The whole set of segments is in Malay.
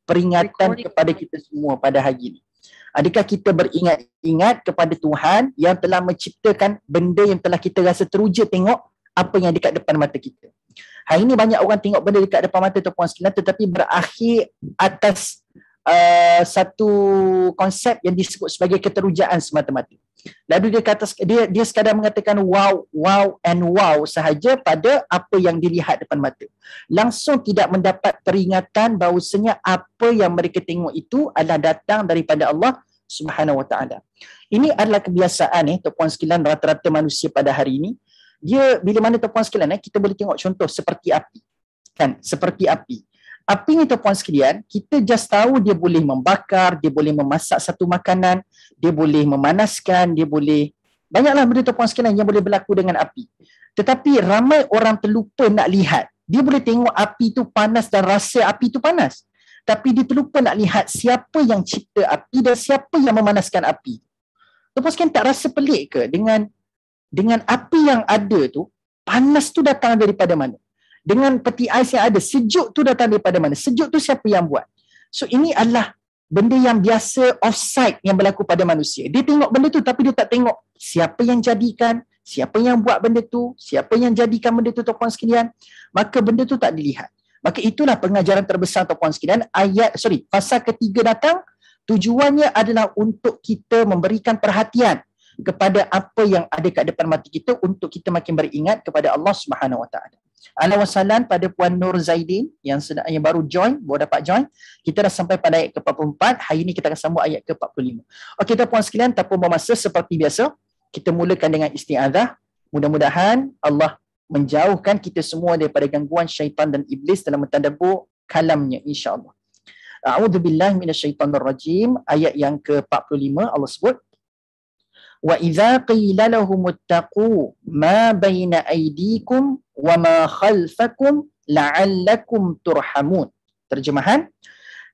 peringatan kepada kita semua pada hari ini? Adakah kita beringat-ingat kepada Tuhan yang telah menciptakan benda yang telah kita rasa teruja tengok apa yang dekat depan mata kita? Hari ini banyak orang tengok benda dekat depan mata tuan-puan sekalian tetapi berakhir atas satu konsep yang disebut sebagai keterujaan semata-mata. Lalu dia sekadar mengatakan wow and wow sahaja pada apa yang dilihat depan mata. Langsung tidak mendapat peringatan bahawasanya apa yang mereka tengok itu adalah datang daripada Allah Subhanahu Wa Taala. Ini adalah kebiasaan tuan-puan sekalian rata-rata manusia pada hari ini. Dia bila mana tuan-puan sekalian kita boleh tengok contoh seperti api. Kan, seperti api. Api ni tuan-puan sekalian, kita just tahu dia boleh membakar, dia boleh memasak satu makanan, dia boleh memanaskan, dia boleh banyaklah benda tuan-puan sekalian yang boleh berlaku dengan api. Tetapi ramai orang terlupa nak lihat. Dia boleh tengok api tu panas dan rasa api tu panas. Tapi dia terlupa nak lihat siapa yang cipta api dan siapa yang memanaskan api. Tuan-puan sekalian tak rasa pelik ke dengan api yang ada tu, panas tu datang daripada mana? Dengan peti ais yang ada, sejuk tu datang daripada mana? Sejuk tu siapa yang buat? So ini adalah benda yang biasa offside yang berlaku pada manusia. Dia tengok benda tu tapi dia tak tengok siapa yang jadikan, siapa yang buat benda tu, siapa yang jadikan benda tu tuan-puan sekalian. Maka benda tu tak dilihat. Maka itulah pengajaran terbesar tuan-puan sekalian. Fasa ketiga datang, tujuannya adalah untuk kita memberikan perhatian kepada apa yang ada kat depan mata kita untuk kita makin beringat kepada Allah Subhanahu Wa Taala. Ahlan wa sahlan pada Puan Nur Zaidin yang baru dapat join. Kita dah sampai pada ayat ke-44. Hari ini kita akan sambung ayat ke-45. Okey tuan-puan sekalian, tanpa bermasa seperti biasa, kita mulakan dengan isti'adzah. Mudah-mudahan Allah menjauhkan kita semua daripada gangguan syaitan dan iblis dalam mentadabbur kalamnya insya-Allah. A'udzubillahi minasyaitonirrajim. Ayat yang ke-45 Allah sebut, wa idza qila lahum ittaqu ma baina aydikum wa ma khalfakum la'allakum turhamun. Terjemahan,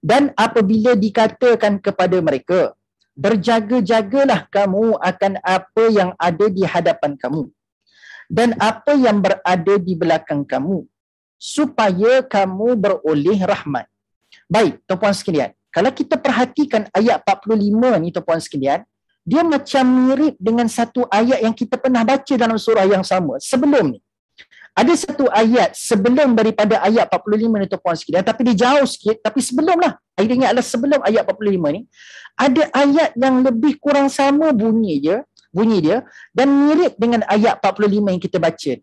dan apabila dikatakan kepada mereka, berjaga-jagalah kamu akan apa yang ada di hadapan kamu dan apa yang berada di belakang kamu supaya kamu beroleh rahmat. Baik tuan-puan sekalian, kalau kita perhatikan ayat 45 ni tuan-puan sekalian, dia macam mirip dengan satu ayat yang kita pernah baca dalam surah yang sama sebelum ni. Ada satu ayat sebelum daripada ayat 45 ni tuan-puan sekalian, tapi dia jauh sikit, tapi sebelum lah. Ayatnya adalah sebelum ayat 45 ni. Ada ayat yang lebih kurang sama bunyi dia dan mirip dengan ayat 45 yang kita baca.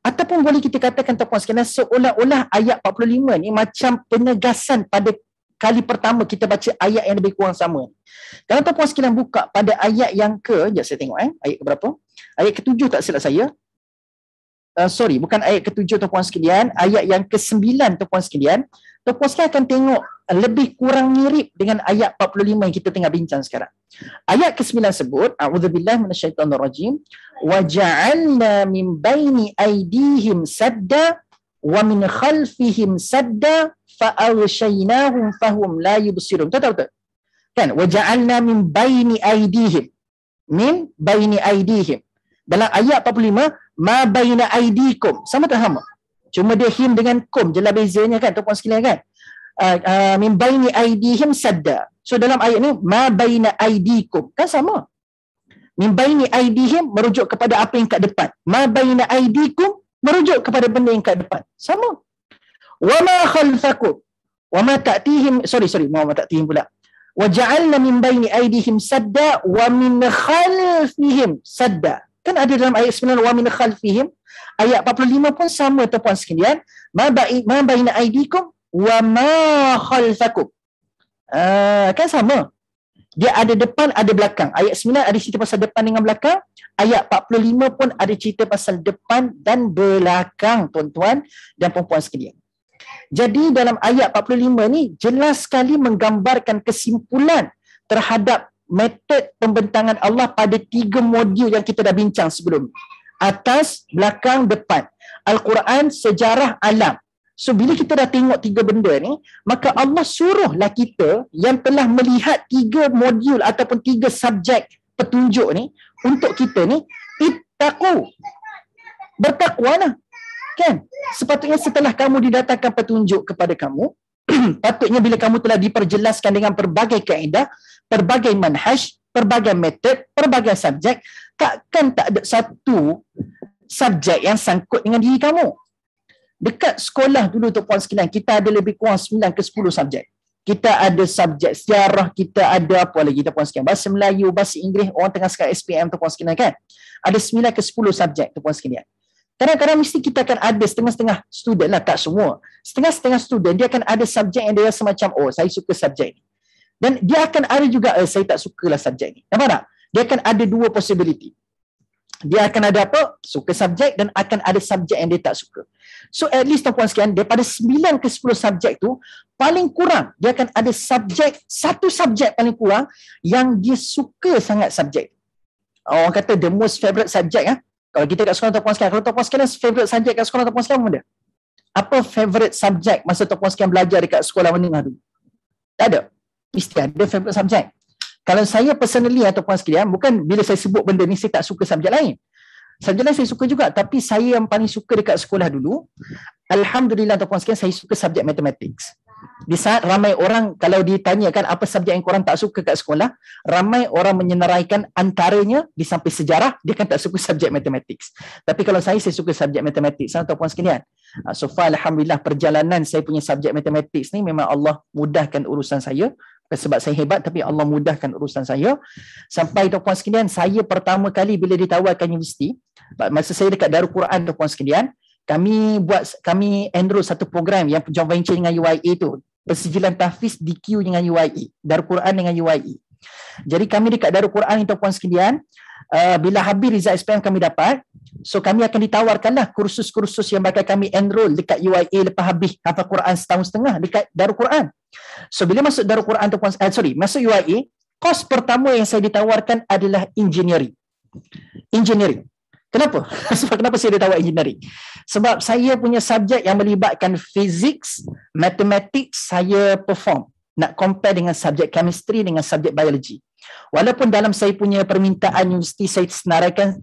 Ataupun boleh kita katakan tuan-puan sekalian, seolah-olah ayat 45 ni macam penegasan pada kali pertama kita baca ayat yang lebih kurang sama. Kalau tuan-puan sekalian buka pada ayat yang sekejap saya tengok ayat ke berapa? Ayat ke-7 tak silap saya. Bukan ayat ke-7 tuan-puan sekalian, ayat yang ke-9 tuan-puan sekalian. Tuan-puan sekalian akan tengok lebih kurang mirip dengan ayat 45 yang kita tengah bincang sekarang. Ayat ke-9 sebut, a'udzubillahi minasyaitonirrajim, wa ja'alna min baini aydihim sadda wa min khalfihim sadda fa'aghshaynahum fahum la yubsirun. Betul? Kan, wa ja'alna min baini aydihim. Min baini aydihim. Dalam ayat 45, ma baina aydikum. Sama tak sama? Cuma dia him dengan kum je lah bezanya kan tuan-puan sekalian kan. Min baini aydihim sadda. So dalam ayat ni ma baina aydikum kan sama. Min baini aydihim merujuk kepada apa yang kat depan. Ma baina aydikum merujuk kepada benda yang kat depan. Sama. Wa ma khalfakum. Wa ma ta'tihim ma ta'tihim pula. Wa ja'alna min baini aydihim sadda wa min khalfihim sadda. Kan ada dalam ayat 9 wa min khalfihim. Ayat 45 pun sama tuan-puan sekalian. Ma baina aydikum wa ma khalfakum. Kan sama. Dia ada depan, ada belakang. Ayat 9 ada cerita pasal depan dengan belakang. Ayat 45 pun ada cerita pasal depan dan belakang tuan-tuan dan puan-puan sekalian. Jadi dalam ayat 45 ni jelas sekali menggambarkan kesimpulan terhadap metod pembentangan Allah pada 3 modul yang kita dah bincang sebelum. Atas, belakang, depan. Al-Quran, sejarah, alam. So bila kita dah tengok 3 benda ni, maka Allah suruhlah kita yang telah melihat 3 modul ataupun 3 subjek petunjuk ni, untuk kita ni, ittaqu. Bertakwalah. Kan? Sepatutnya setelah kamu didatangkan petunjuk kepada kamu, Patutnya bila kamu telah diperjelaskan dengan pelbagai kaedah, pelbagai manhaj, pelbagai metod, pelbagai subjek, takkan tak ada satu subjek yang sangkut dengan diri kamu. Dekat sekolah dulu tu puan sekalian, kita ada lebih kurang 9 ke 10 subjek. Kita ada subjek sejarah, kita ada apa lagi tu puan sekalian, bahasa Melayu, bahasa Inggeris, orang tengah sekarang SPM tu puan sekalian kan. Ada 9 ke 10 subjek tu puan sekalian. Kadang-kadang mesti kita akan ada setengah-setengah student lah, tak semua. Setengah-setengah student dia akan ada subjek yang dia rasa macam, oh saya suka subjek ni. Dan dia akan ada juga, saya tak sukalah subjek ni. Nampak tak? Dia akan ada dua possibility. Dia akan ada apa? Suka subjek dan akan ada subjek yang dia tak suka. So at least tuan-puan sekalian, daripada 9 ke 10 subjek tu, paling kurang dia akan ada subjek, satu subjek paling kurang yang dia suka sangat subjek. Orang kata the most favourite subject ah. Kalau kita kat sekolah tuan-puan sekalian, kalau tuan-puan sekalian favourite subjek kat sekolah tuan-puan sekalian mana? Apa favourite subjek masa tuan-puan sekalian belajar dekat sekolah menengah tu? Tak ada. Mesti ada favourite subjek. Kalau saya personally ataupun sekalian, bukan bila saya sebut benda ni saya tak suka subjek lain. Subjek lain saya suka juga, tapi saya yang paling suka dekat sekolah dulu, alhamdulillah ataupun sekalian, saya suka subjek mathematics. Di saat ramai orang kalau ditanyakan apa subjek yang korang tak suka kat sekolah, ramai orang menyenaraikan antaranya di samping sejarah, dia kan tak suka subjek mathematics. Tapi kalau saya suka subjek mathematics ataupun sekalian. So far alhamdulillah perjalanan saya punya subjek mathematics ni memang Allah mudahkan urusan saya. Sebab saya hebat tapi Allah mudahkan urusan saya. Sampai tuan-puan sekalian, saya pertama kali bila ditawarkan universiti, masa saya dekat Darul Quran tuan-puan sekalian, kami enroll satu program yang joint venture dengan UIA tu, persijilan tahfiz DQ dengan UIA, Darul Quran dengan UIA. Jadi kami dekat Darul Quran ni tuan-puan sekalian, bila habis result SPM kami dapat, so kami akan ditawarkanlah kursus-kursus yang bakal kami enroll dekat UIA lepas habis hafal Quran setahun setengah dekat Darul Quran. So bila masuk Darul Quran tuan-puan, masuk UIA, kos pertama yang saya ditawarkan adalah engineering. Kenapa? Sebab kenapa saya ditawar engineering? Sebab saya punya subjek yang melibatkan physics, mathematics, saya perform. Nak compare dengan subjek chemistry dengan subjek biology. Walaupun dalam saya punya permintaan universiti saya senaraikan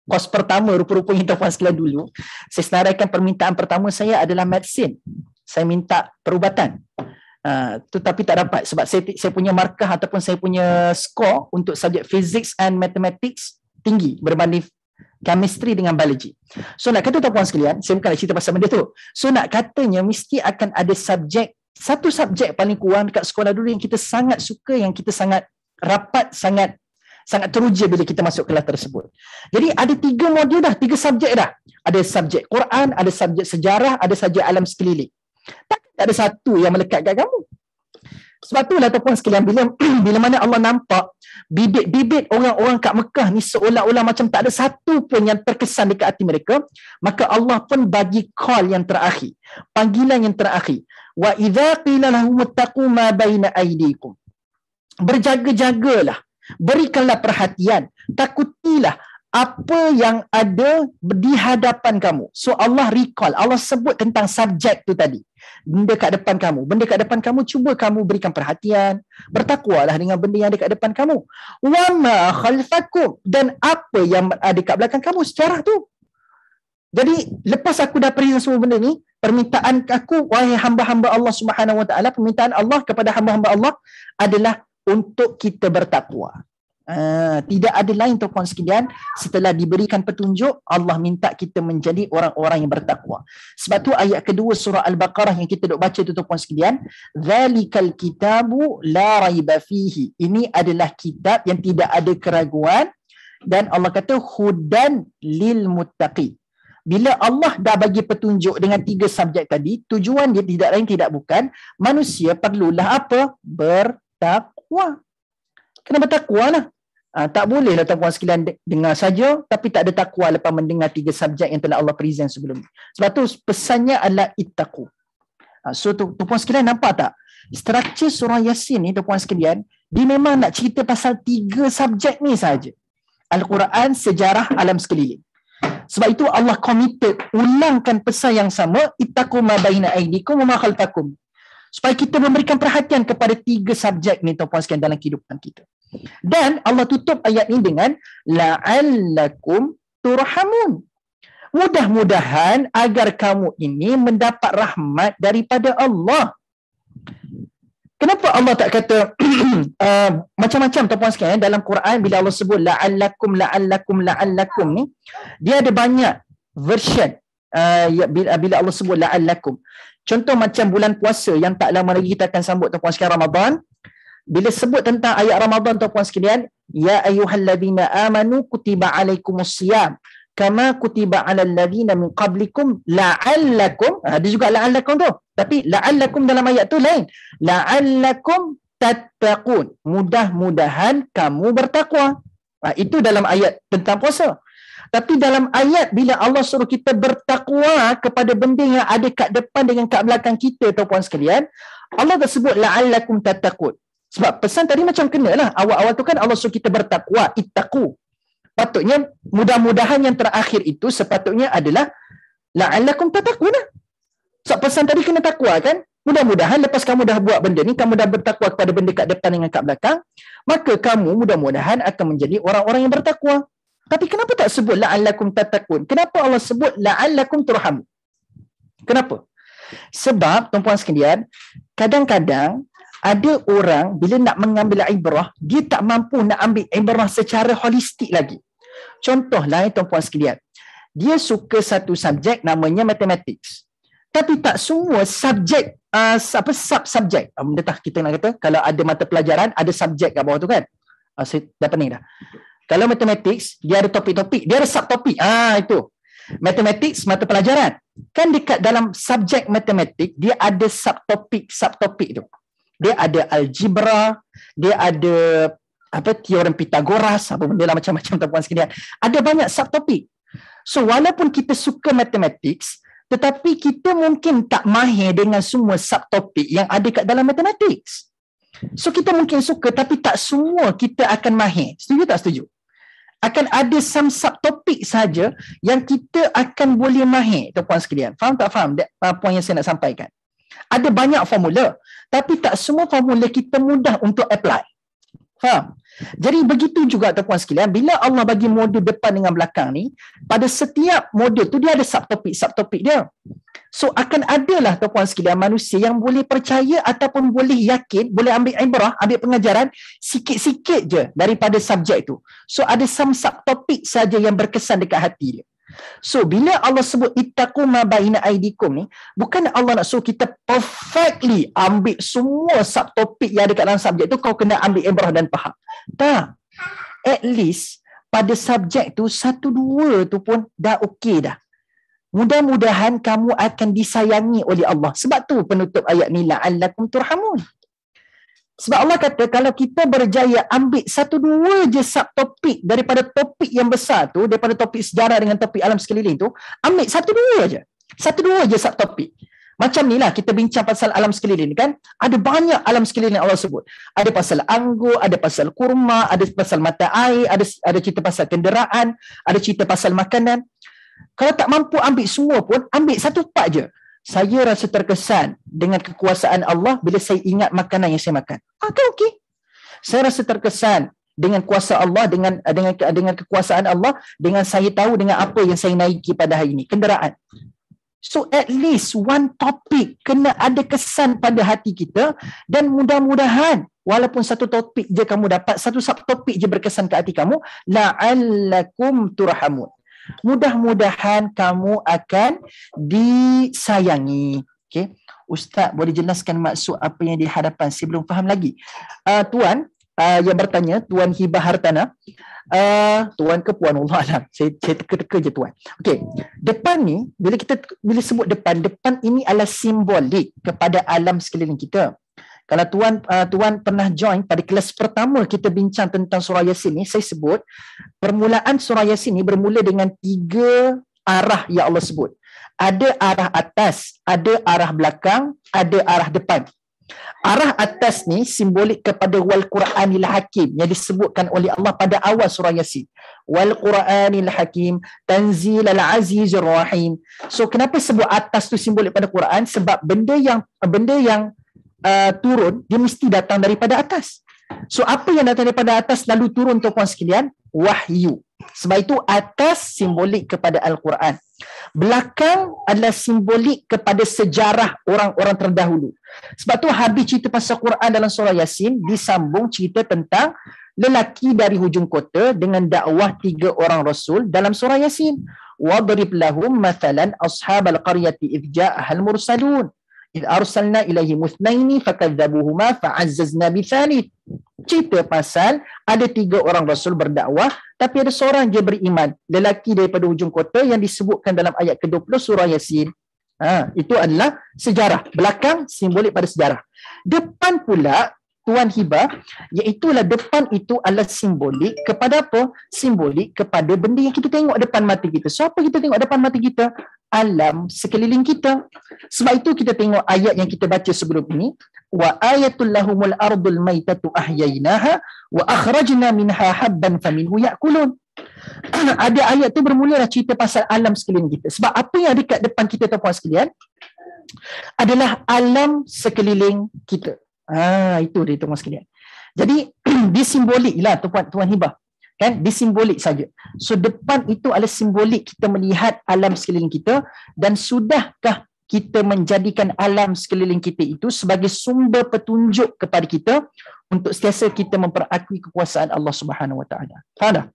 kos pertama rupa-rupanya tuan-puan sekalian dulu, saya senaraikan permintaan pertama saya adalah medicine. Saya minta perubatan. Tetapi tak dapat sebab saya punya markah ataupun saya punya skor untuk subjek physics and mathematics tinggi berbanding chemistry dengan biology. So nak kata tuan-puan sekalian, saya bukan nak cerita pasal benda tu. So nak katanya mesti akan ada satu subjek paling kurang dekat sekolah dulu yang kita sangat suka, yang kita sangat rapat, sangat teruja bila kita masuk kelas tersebut. Jadi ada 3 modul dah, 3 subjek dah. Ada subjek Quran, ada subjek sejarah, ada subjek alam sekeliling. Tak ada satu yang melekat kat kamu. Sebab itulah tuan-puan sekalian, bila mana Allah nampak bibit-bibit orang-orang kat Mekah ni seolah-olah macam tak ada satu pun yang terkesan dekat hati mereka, maka Allah pun bagi call yang terakhir, panggilan yang terakhir. Wa idza qila lahum ittaqu ma baina aydikum. Berjaga-jagalah, berikanlah perhatian, takutilah apa yang ada di hadapan kamu. So Allah recall, Allah sebut tentang subjek tu tadi. Benda kat depan kamu, cuba kamu berikan perhatian, bertakwalah dengan benda yang dekat depan kamu. Wa ma khalfakum, dan apa yang ada kat belakang kamu, sejarah tu. Jadi lepas aku dah perintah semua benda ni, permintaan aku wahai hamba-hamba Allah Subhanahu Wa Taala, permintaan Allah kepada hamba-hamba Allah adalah untuk kita bertakwa. Tidak ada lain tuan-puan sekalian, setelah diberikan petunjuk, Allah minta kita menjadi orang-orang yang bertakwa. Sebab tu ayat kedua surah Al-Baqarah yang kita duk baca tu tuan-puan sekalian, zalikal kitabu la raiba fihi. Ini adalah kitab yang tidak ada keraguan, dan Allah kata hudan lil muttaqin. Bila Allah dah bagi petunjuk dengan 3 subjek tadi, tujuan dia tidak lain tidak bukan, manusia perlulah apa? Bertakwa. Kena bertakwa lah. Tak bolehlah tuan-puan sekalian dengar saja tapi tak ada takwa lepas mendengar 3 subjek yang telah Allah present sebelum ni. Sebab tu pesannya adalah ittaqu. So tuan-puan sekalian nampak tak? Struktur surah Yasin ni tuan-puan sekalian, dia memang nak cerita pasal 3 subjek ni saja. Al-Quran, sejarah, alam sekeliling. Sebab itu Allah committed ulangkan pesan yang sama, ittaqu ma baina aydikum wa ma khalfakum. Supaya kita memberikan perhatian kepada 3 subjek ni tuan-puan sekalian dalam kehidupan kita. Dan Allah tutup ayat ini dengan la'allakum turhamun. Mudah-mudahan agar kamu ini mendapat rahmat daripada Allah. Kenapa Allah tak kata macam-macam tuan-puan sekalian dalam Quran bila Allah sebut la'allakum ni, dia ada banyak version bila Allah sebut la'allakum. Contoh macam bulan puasa yang tak lama lagi kita akan sambut tuan-puan sekalian, Ramadan. Bila sebut tentang ayat Ramadan tuan-puan sekalian, ya ayyuhallazina amanu kutiba alaikumusiyam kama kutiba alal ladzina min qablikum la'allakum. Ada juga la'allakum tu. Tapi la'allakum dalam ayat tu lain. La'allakum tattaqun. Mudah-mudahan kamu bertakwa. Itu dalam ayat tentang puasa. Tapi dalam ayat bila Allah suruh kita bertakwa kepada benda yang ada kat depan dengan kat belakang kita tuan-puan sekalian, Allah dah sebut la'allakum tattaqun. Sebab pesan tadi macam kenalah. Awal-awal tu kan Allah suruh kita bertakwa, ittaqu. Patutnya mudah-mudahan yang terakhir itu sepatutnya adalah la'allakum tattaqun. Sebab pesan tadi kena takwa kan? Mudah-mudahan lepas kamu dah buat benda ni, kamu dah bertakwa kepada benda kat depan dengan kat belakang, maka kamu mudah-mudahan akan menjadi orang-orang yang bertakwa. Tapi kenapa tak sebut la'allakum tattaqun? Kenapa Allah sebut la'allakum turhamun? Kenapa? Sebab tuan-puan sekalian, kadang-kadang ada orang bila nak mengambil ibrah, dia tak mampu nak ambil ibrah secara holistik lagi. Contohlah tuan-puan sekalian, dia suka satu subjek namanya mathematics. Tapi tak semua subjek sub-subjek. Dah kita nak kata kalau ada mata pelajaran ada subjek kat bawah tu kan. Saya dah pening dah. Kalau mathematics dia ada topik-topik, dia ada subtopik. Itu. Mathematics mata pelajaran. Kan dekat dalam subjek matematik dia ada subtopik tu. Dia ada algebra, dia ada teorem Pythagoras, apa benda lah macam-macam tuan-puan sekalian. Ada banyak subtopik. So walaupun kita suka mathematics, tetapi kita mungkin tak mahir dengan semua subtopik yang ada kat dalam mathematics. So kita mungkin suka tapi tak semua kita akan mahir. Setuju tak setuju? Akan ada some subtopik saja yang kita akan boleh mahir, tuan-puan sekalian. Faham tak faham poin yang saya nak sampaikan? Ada banyak formula, tapi tak semua formula kita mudah untuk apply. Faham? Jadi begitu juga tuan-puan sekalian, bila Allah bagi modul depan dengan belakang ni, pada setiap modul tu dia ada subtopik dia. So akan adalah tuan-puan sekalian manusia yang boleh percaya ataupun boleh yakin, boleh ambil ibrah, ambil pengajaran sikit-sikit je daripada subjek tu. So ada some subtopik saja yang berkesan dekat hati dia. So bila Allah sebut ittaqu ma baina aidikum ni, bukan Allah nak suruh kita perfectly ambil semua subtopik yang ada kat dalam subjek tu, kau kena ambil ibrah dan faham. Tak. At least pada subjek tu 1-2 tu pun dah okey dah. Mudah-mudahan kamu akan disayangi oleh Allah. Sebab tu penutup ayat ni la'allakum turhamun. Sebab Allah kata kalau kita berjaya ambil 1-2 je subtopik daripada topik yang besar tu, daripada topik sejarah dengan topik alam sekeliling tu, ambil 1-2 je. 1-2 je subtopik. Macam ni lah kita bincang pasal alam sekeliling kan. Ada banyak alam sekeliling Allah sebut. Ada pasal anggur, ada pasal kurma, ada pasal mata air, ada cerita pasal kenderaan, ada cerita pasal makanan. Kalau tak mampu ambil semua pun, ambil satu part je. Saya rasa terkesan dengan kekuasaan Allah bila saya ingat makanan yang saya makan. Kan okey. Saya rasa terkesan dengan kuasa Allah, dengan kekuasaan Allah, dengan saya tahu dengan apa yang saya naiki pada hari ini, kenderaan. So at least one topic kena ada kesan pada hati kita, dan mudah-mudahan walaupun satu topik je kamu dapat, satu subtopik je berkesan ke hati kamu, la'allakum turhamun. Mudah-mudahan kamu akan disayangi. Okey, Ustaz boleh jelaskan maksud apa yang di hadapan? Saya belum faham lagi. Tuan yang bertanya, Tuan Hibah Hartana, Tuan ke Puan, Allah alam. Saya teka-teka je Tuan. Okey, depan ni bila sebut depan ini adalah simbolik kepada alam sekeliling kita. Kalau tuan pernah join pada kelas pertama kita bincang tentang surah Yasin ni, saya sebut permulaan surah Yasin ni bermula dengan 3 arah yang Allah sebut. Ada arah atas, ada arah belakang, ada arah depan. Arah atas ni simbolik kepada wal Quranil Hakim yang disebutkan oleh Allah pada awal surah Yasin. Wal Quranil Hakim tanzilal azizir rahim. So kenapa sebut atas tu simbolik pada Quran? Sebab benda yang turun dia mesti datang daripada atas. So apa yang datang daripada atas lalu turun tuan-tuan sekalian? Wahyu. Sebab itu atas simbolik kepada Al-Quran. Belakang adalah simbolik kepada sejarah orang-orang terdahulu. Sebab tu habis cerita pasal Quran dalam surah Yasin, disambung cerita tentang lelaki dari hujung kota dengan dakwah 3 orang rasul dalam surah Yasin. Wadrib lahum mathalan ashabal qaryati idh ja'ahal mursalun idh arsalna ilaihim ithnaini fakadzabuhuma fa'azzazna bithalith. Cerita pasal ada 3 orang rasul berdakwah, tapi ada seorang je beriman, lelaki daripada hujung kota yang disebutkan dalam ayat ke-20 surah Yasin. Itu adalah sejarah. Belakang simbolik pada sejarah. Depan pula Tuan Hibah, iaitulah depan itu adalah simbolik kepada apa? Simbolik kepada benda yang kita tengok depan mata kita. So apa kita tengok depan mata kita? Alam sekeliling kita. Sebab itu kita tengok ayat yang kita baca sebelum ini. Wa ayatul lahumul ardul maitatu ahyainaha wa akhrajna minha habban faminhu ya'kulun. Ada ayat tu bermula cerita pasal alam sekeliling kita. Sebab apa yang ada dekat depan kita tuan-puan sekalian adalah alam sekeliling kita. Itu dia tuan-tuan sekalian. Jadi disimbolik lah Tuan Hibah. Kan? Disimbolik saja. So depan itu adalah simbolik kita melihat alam sekeliling kita, dan sudahkah kita menjadikan alam sekeliling kita itu sebagai sumber petunjuk kepada kita untuk sentiasa kita memperakui kekuasaan Allah Subhanahu Wa Taala. Faham tak?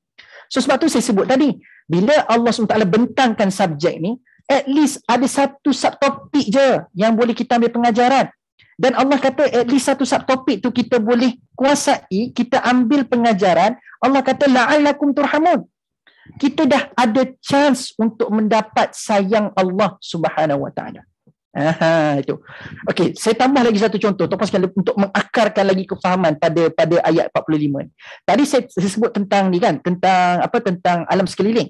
So sebab tu saya sebut tadi, bila Allah SWT bentangkan subjek ni, at least ada satu subtopik je yang boleh kita ambil pengajaran. Dan Allah kata at least satu subtopik tu kita boleh kuasai, kita ambil pengajaran. Allah kata la'allakum turhamun. Kita dah ada chance untuk mendapat sayang Allah Subhanahu Wa Taala. Itu. Okey, saya tambah lagi satu contoh tuan-tuan sekalian untuk mengakarkan lagi kefahaman pada ayat 45 ni. Tadi saya sebut tentang ni kan, tentang alam sekeliling.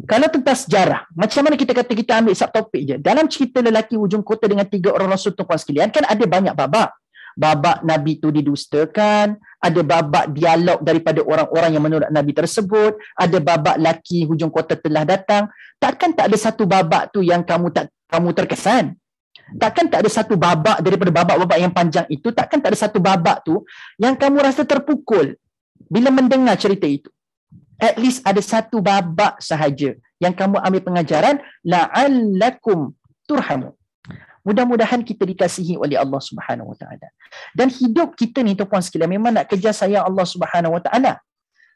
Kalau tentang sejarah, macam mana kita kata kita ambil subtopik je. Dalam cerita lelaki hujung kota dengan 3 orang rasul tuan-tuan sekalian, kan ada banyak babak. Babak Nabi tu didustakan, ada babak dialog daripada orang-orang yang menolak Nabi tersebut, ada babak lelaki hujung kota telah datang. Takkan tak ada satu babak tu yang kamu terkesan? Takkan tak ada satu babak daripada babak-babak yang panjang itu, takkan tak ada satu babak tu yang kamu rasa terpukul bila mendengar cerita itu? At least ada satu babak sahaja yang kamu ambil pengajaran, la'allakum turhamun. Mudah-mudahan kita dikasihi oleh Allah Subhanahu Wa Taala. Dan hidup kita ni tuan-puan sekalian memang nak kejar sayang Allah Subhanahu Wa Taala.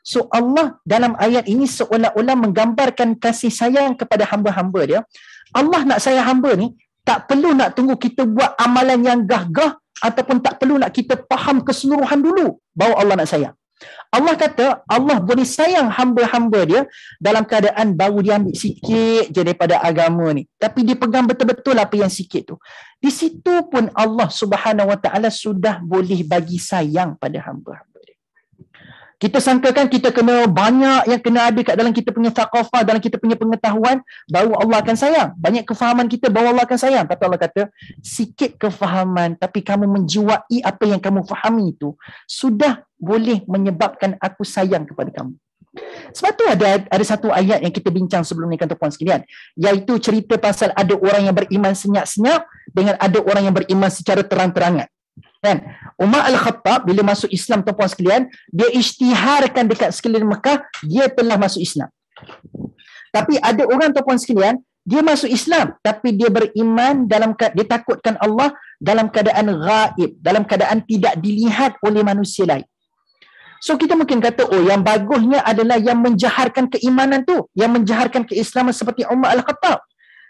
So Allah dalam ayat ini seolah-olah menggambarkan kasih sayang kepada hamba-hamba dia. Allah nak sayang hamba ni, tak perlu nak tunggu kita buat amalan yang gagah, ataupun tak perlu nak kita faham keseluruhan dulu bahawa Allah nak sayang. Allah kata Allah boleh sayang hamba-hamba dia dalam keadaan baru dia ambil sikit je daripada agama ni, tapi dia pegang betul-betul apa yang sikit tu. Di situ pun Allah Subhanahu Wa Taala sudah boleh bagi sayang pada hamba-hamba dia. Kita sangkakan kita kena banyak yang kena ada kat dalam kita punya thaqafah, dalam kita punya pengetahuan, baru Allah akan sayang. Banyak kefahaman kita, baru Allah akan sayang. Tapi Allah kata, sikit kefahaman, tapi kamu menjiwai apa yang kamu fahami itu, sudah boleh menyebabkan aku sayang kepada kamu. Sebab tu ada satu ayat yang kita bincang sebelum ni kan tuan-puan sekalian, iaitu cerita pasal ada orang yang beriman senyap-senyap dengan ada orang yang beriman secara terang-terangan. Kan? Umar Al-Khattab bila masuk Islam tuan-puan sekalian, dia isytiharkan dekat sekeliling Mekah dia telah masuk Islam. Tapi ada orang tuan-puan sekalian, dia masuk Islam tapi dia beriman dia takutkan Allah dalam keadaan ghaib, dalam keadaan tidak dilihat oleh manusia lain. So kita mungkin kata, oh yang bagusnya adalah yang menjaharkan keimanan tu, yang menjaharkan keislaman seperti Umar Al-Khattab.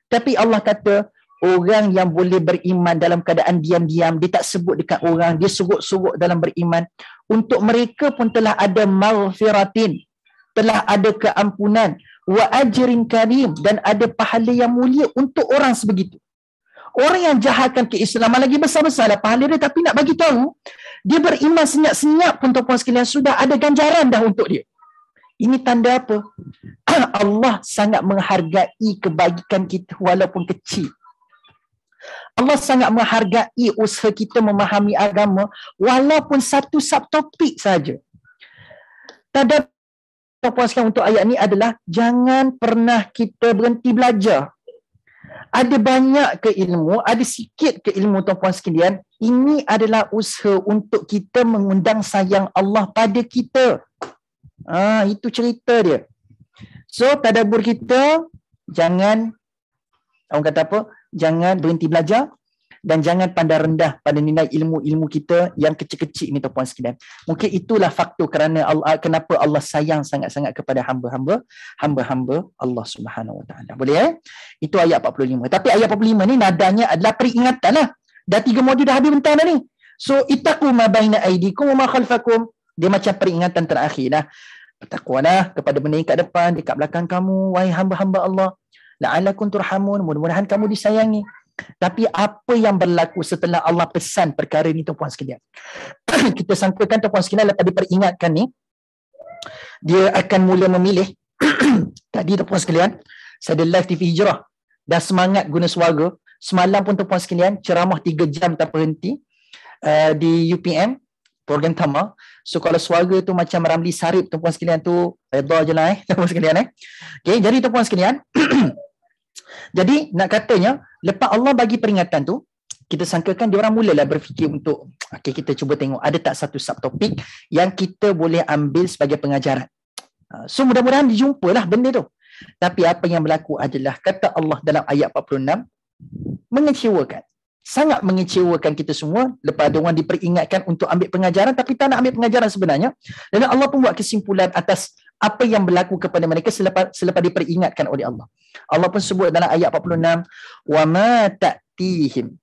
Tapi Allah kata, orang yang boleh beriman dalam keadaan diam-diam, dia tak sebut dekat orang, dia surut-surut dalam beriman, untuk mereka pun telah ada maghfiratin, telah ada keampunan, wa ajrin karim, dan ada pahala yang mulia untuk orang sebegitu. Orang yang jahatkan keislaman lagi besar-besar pahala dia, tapi nak bagi tahu dia beriman senyap-senyap pun tuan-puan sekalian, sudah ada ganjaran dah untuk dia. Ini tanda apa? Allah sangat menghargai kebajikan kita walaupun kecil. Allah sangat menghargai usaha kita memahami agama walaupun satu subtopik saja. Tanda tuan-puan sekalian untuk ayat ni adalah jangan pernah kita berhenti belajar. Ada banyak ke ilmu, ada sikit ke ilmu tuan-puan sekalian, ini adalah usaha untuk kita mengundang sayang Allah pada kita. Itu cerita dia. So, tadabbur kita, jangan, orang kata apa, jangan berhenti belajar dan jangan pandang rendah pada nilai ilmu-ilmu kita yang kecil-kecil ni tuan-puan sekalian. Mungkin itulah faktor kerana kenapa Allah sayang sangat-sangat kepada hamba-hamba Allah Subhanahu Wa Taala. Boleh Itu ayat 45. Tapi ayat 45 ni nadanya adalah peringatan lah. Dah 3 modul dah habis bentar dah ni. So ittaqu ma baina aydikum wa ma khalfakum. Dia macam peringatan terakhir dah. Bertakwalah kepada benda yang kat depan, dekat belakang kamu, wahai hamba-hamba Allah. La'alakum turhamun. Mudah-mudahan kamu disayangi. Tapi apa yang berlaku setelah Allah pesan perkara ni tuan-puan sekalian? Kita sangkakan tuan-puan sekalian lepas diperingatkan ni, dia akan mula memilih. Tadi tuan-puan sekalian, saya ada live TV Hijrah. Dah semangat guna suara. Semalam pun tuan-puan sekalian, ceramah 3 jam tak berhenti di UPM, program Tama. So kalau suara tu macam Ramli Sarip tuan-puan sekalian tu, redha je lah tuan-puan sekalian. Okay, jadi tuan-puan sekalian, jadi nak katanya lepas Allah bagi peringatan tu, kita sangkakan dia orang mulalah berfikir untuk kita cuba tengok ada tak satu subtopik yang kita boleh ambil sebagai pengajaran. So mudah-mudahan dijumpalah benda tu. Tapi apa yang berlaku adalah kata Allah dalam ayat 46 mengecewakan. Sangat mengecewakan kita semua lepas ada orang diperingatkan untuk ambil pengajaran tapi tak nak ambil pengajaran sebenarnya. Dan Allah pun buat kesimpulan atas apa yang berlaku kepada mereka selepas diperingatkan oleh Allah. Allah pun sebut dalam ayat 46, wa ma ta'tihim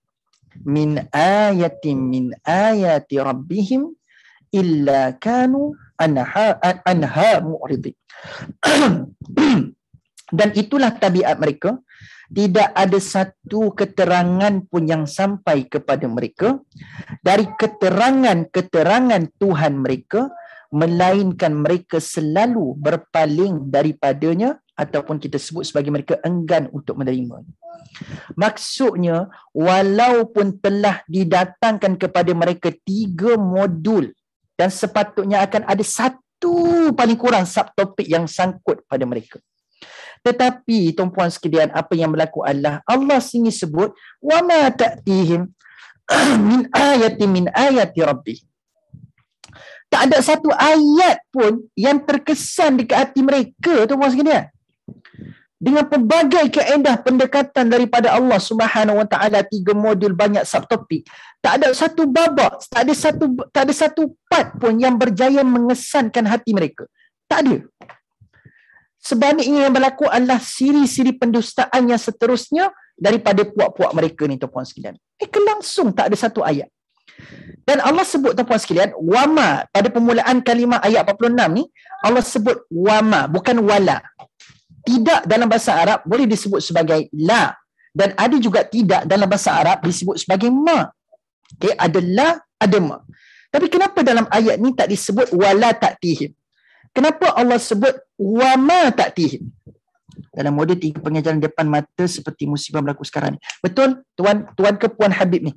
min ayatin min ayati rabbihim illa kanu anha mu'ridin. Dan itulah tabiat mereka, tidak ada satu keterangan pun yang sampai kepada mereka dari keterangan Tuhan mereka, melainkan mereka selalu berpaling daripadanya ataupun kita sebut sebagai mereka enggan untuk menerima. Maksudnya, walaupun telah didatangkan kepada mereka 3 modul dan sepatutnya akan ada satu paling kurang subtopik yang sangkut pada mereka. Tetapi tuan-puan sekalian, apa yang berlaku adalah Allah sini sebut wa ma ta'tihim min ayati rabbih. Tak ada satu ayat pun yang terkesan dekat hati mereka tuan-puan sekalian. Dengan pelbagai kaedah pendekatan daripada Allah Subhanahu Wa Taala, 3 modul, banyak subtopik, tak ada satu babak, tak ada satu part pun yang berjaya mengesankan hati mereka. Tak ada. Sebaliknya yang berlaku adalah siri-siri pendustaan yang seterusnya daripada puak-puak mereka ni tuan-puan sekalian. Langsung tak ada satu ayat. Dan Allah sebut tuan-puan sekalian, wama, pada permulaan kalimah ayat 46 ni, Allah sebut wama, bukan wala. Tidak dalam bahasa Arab boleh disebut sebagai la, dan ada juga tidak dalam bahasa Arab disebut sebagai ma. Okay, ada la, ada ma. Tapi kenapa dalam ayat ni tak disebut wala ta'tihim? Kenapa Allah sebut wama ta'tihim? Dalam model 3 pengajaran depan mata seperti musibah berlaku sekarang ni. Betul tuan ke puan Habib ni?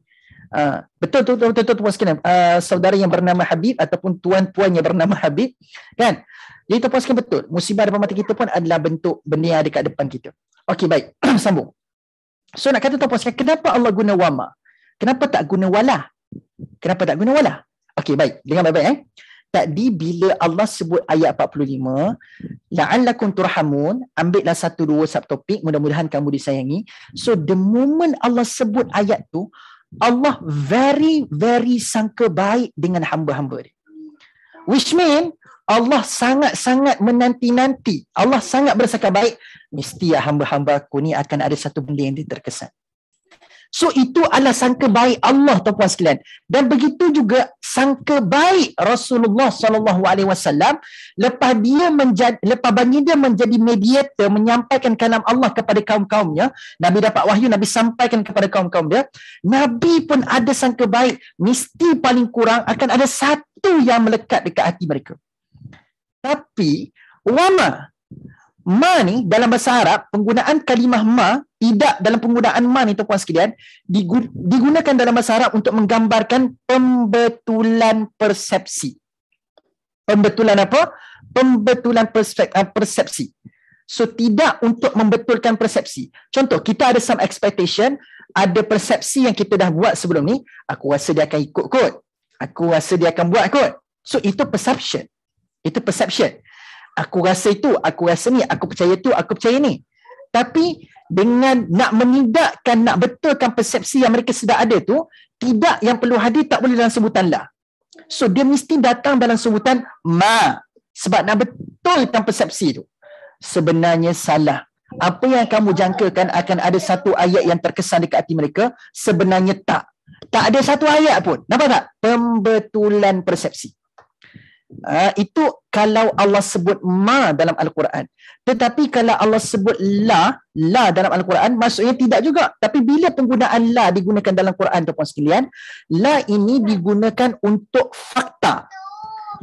Betul tuan sekalian, saudara yang bernama Habib ataupun tuan-puan yang bernama Habib, kan? Jadi tuan-puan sekalian, betul, musibah depan mata kita pun adalah bentuk benda yang ada kat depan kita. Okey, baik. Sambung. So nak kata tuan-puan sekalian, kenapa Allah guna wama? Kenapa tak guna wala? Kenapa tak guna wala? Okey, baik. Dengar baik-baik. Tadi bila Allah sebut ayat 45, la'allakum turhamun, ambillah 1-2 subtopik, mudah-mudahan kamu disayangi. So the moment Allah sebut ayat tu, Allah very sangka baik dengan hamba-hamba dia. Which mean Allah sangat-sangat menanti-nanti. Allah sangat bersangka baik, mesti hamba-hamba aku ni akan ada satu benda yang dia terkesan. So itu adalah sangka baik Allah tuan-puan sekalian. Dan begitu juga sangka baik Rasulullah SAW lepas baginda menjadi mediator, menyampaikan kalam Allah kepada kaum-kaumnya. Nabi dapat wahyu, Nabi sampaikan kepada kaum-kaum dia. Nabi pun ada sangka baik, mesti paling kurang akan ada satu yang melekat dekat hati mereka. Tapi wama, ma ni dalam bahasa Arab, penggunaan kalimah ma, tidak dalam penggunaan ma ni tuan-puan sekalian, digunakan dalam bahasa Arab untuk menggambarkan pembetulan persepsi. Pembetulan apa? Pembetulan persepsi. So tidak untuk membetulkan persepsi. Contoh, kita ada some expectation, ada persepsi yang kita dah buat sebelum ni, aku rasa dia akan ikut kot. Aku rasa dia akan buat kot. So itu perception. Itu perception. Aku rasa itu, aku rasa ni, aku percaya tu, aku percaya ni. Tapi dengan nak menidakkan, nak betulkan persepsi yang mereka sudah ada tu, tidak yang perlu hadir tak boleh dalam sebutan la. So dia mesti datang dalam sebutan ma. Sebab nak betulkan persepsi tu. Sebenarnya salah. Apa yang kamu jangkakan akan ada satu ayat yang terkesan dekat hati mereka, sebenarnya tak. Tak ada satu ayat pun. Nampak tak? Pembetulan persepsi. Itu kalau Allah sebut ma dalam Al-Quran. Tetapi kalau Allah sebut la dalam Al-Quran, maksudnya tidak juga. Tapi bila penggunaan la digunakan dalam Quran, tuan-tuan sekalian, la ini digunakan untuk fakta.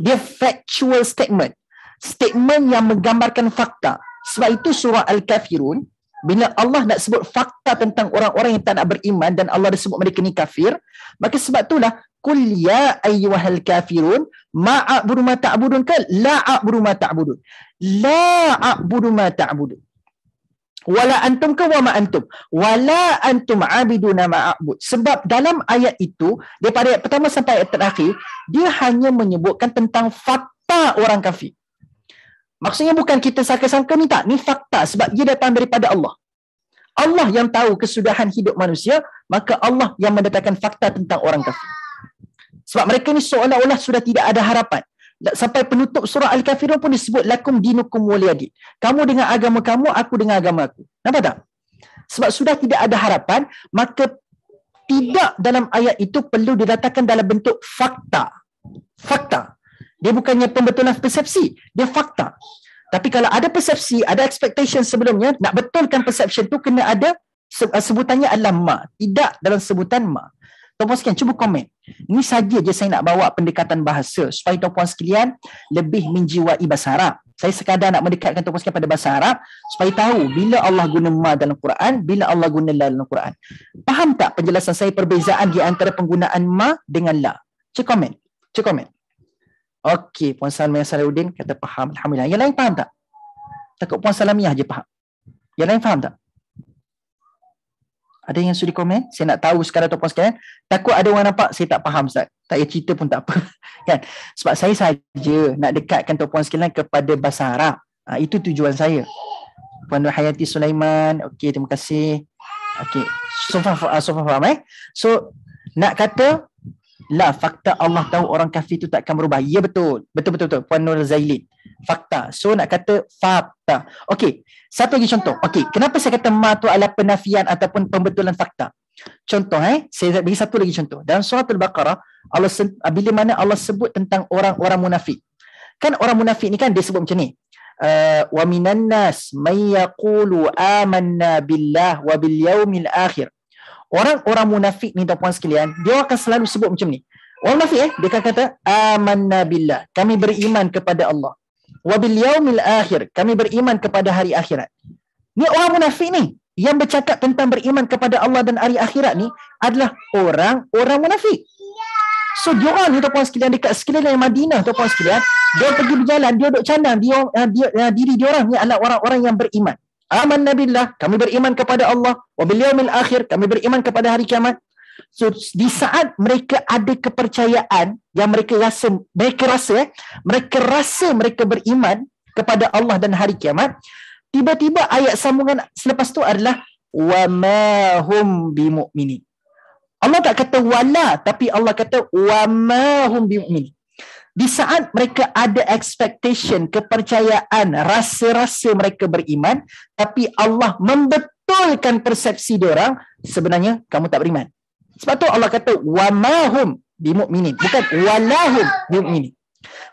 Dia factual statement. Statement yang menggambarkan fakta. Sebab itu surah Al-Kafirun, bila Allah nak sebut fakta tentang orang-orang yang tak nak beriman dan Allah dah sebut mereka ni kafir, maka sebab itulah qul ya ayyuhal kafirun ma a'budu ma ta'budun ka la a'budu ma ta'budun. La a'budu ma ta'budun. Wala antum ka wa ma antum. Wala antum 'abiduna ma a'bud. Sebab dalam ayat itu, daripada ayat pertama sampai ayat terakhir, dia hanya menyebutkan tentang fakta orang kafir. Maksudnya bukan kita sangka-sangka ni tak. Ni fakta sebab dia datang daripada Allah. Allah yang tahu kesudahan hidup manusia, maka Allah yang mendatangkan fakta tentang orang kafir. Sebab mereka ni seolah-olah sudah tidak ada harapan. Sampai penutup surah Al-Kafirun pun disebut lakum dinukum waliyadin. Kamu dengan agama kamu, aku dengan agama aku. Nampak tak? Sebab sudah tidak ada harapan, maka tidak dalam ayat itu perlu diletakkan dalam bentuk fakta. Fakta. Dia bukannya pembetulan persepsi, dia fakta. Tapi kalau ada persepsi, ada expectation sebelumnya, nak betulkan perception tu kena ada sebutannya adalah ma, tidak dalam sebutan ma. Tuan-puan sekalian, cuba komen. Ini saja je saya nak bawa pendekatan bahasa supaya tuan-puan sekalian lebih menjiwai bahasa Arab. Saya sekadar nak mendekatkan tuan-puan sekalian pada bahasa Arab supaya tahu bila Allah guna ma dalam Quran, bila Allah guna la dalam Quran. Faham tak penjelasan saya perbezaan di antara penggunaan ma dengan la? Cuba komen. Cuba komen. Okey, Puan Salmiah Salahuddin kata faham. Alhamdulillah. Yang lain faham tak? Takut Puan Salmiah je faham. Yang lain faham tak? Ada yang sudi komen? Saya nak tahu sekarang tuan-puan sekalian. Takut ada orang nampak saya tak faham Ustaz. Tak payah cerita pun tak apa. Kan? Sebab saya saja nak dekatkan tuan-puan sekalian kepada bahasa Arab. Itu tujuan saya. Puan Nur Hayati Sulaiman. Okey, terima kasih. Okey. So faham So, nak kata la, fakta Allah tahu orang kafir itu tak akan berubah. Ya betul. Betul. Puan Nur Zailin. Fakta. So nak kata fakta. Okey. Satu lagi contoh. Okey. Kenapa saya kata ma tu adalah penafian ataupun pembetulan fakta? Contoh saya bagi satu lagi contoh. Dalam surah Al-Baqarah, bila mana Allah sebut tentang orang-orang munafik. Kan orang munafik ni kan dia sebut macam ni. Wa minan nas may yaqulu amanna billah wa bil yaumil akhir. Orang-orang munafik ni tuan-puan sekalian, dia akan selalu sebut macam ni. Orang munafik dia akan kata amanna billah, kami beriman kepada Allah. Wa bil yaumil akhir, kami beriman kepada hari akhirat. Ni orang munafik ni yang bercakap tentang beriman kepada Allah dan hari akhirat ni adalah orang munafik. So dia orang ni tuan-puan sekalian dekat sekeliling Madinah tuan-puan sekalian, dia pergi berjalan, dia duduk canang, diri dia orang ni adalah orang-orang yang beriman. Amanna billah, kami beriman kepada Allah, wa bil yaumil akhir, kami beriman kepada hari kiamat. So di saat mereka ada kepercayaan yang mereka rasa mereka beriman kepada Allah dan hari kiamat, tiba-tiba ayat sambungan selepas tu adalah wa ma hum bimu'minin. Allah tak kata wala, tapi Allah kata wa ma hum bimu'minin. Di saat mereka ada expectation, kepercayaan, rasa-rasa mereka beriman, tapi Allah membetulkan persepsi diorang, sebenarnya kamu tak beriman. Sebab tu Allah kata wa ma hum bimu'minin, bukan walahum bimu'minin.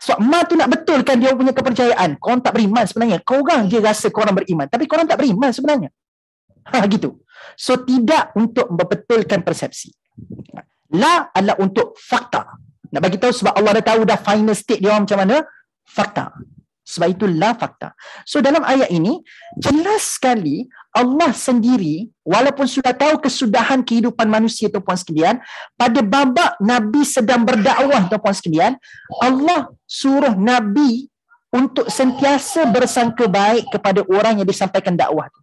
Sebab ma tu nak betulkan dia punya kepercayaan. Korang tak beriman sebenarnya. Korang je rasa korang beriman, tapi korang tak beriman sebenarnya. Gitu. So tidak untuk membetulkan persepsi. La adalah untuk fakta. Nak bagi tahu sebab Allah dah tahu dah final state dia orang macam mana, fakta. Sebab itu la fakta. So dalam ayat ini jelas sekali Allah sendiri walaupun sudah tahu kesudahan kehidupan manusia tuan-puan sekalian, pada babak Nabi sedang berdakwah tuan-puan sekalian, Allah suruh Nabi untuk sentiasa bersangka baik kepada orang yang disampaikan dakwah tu.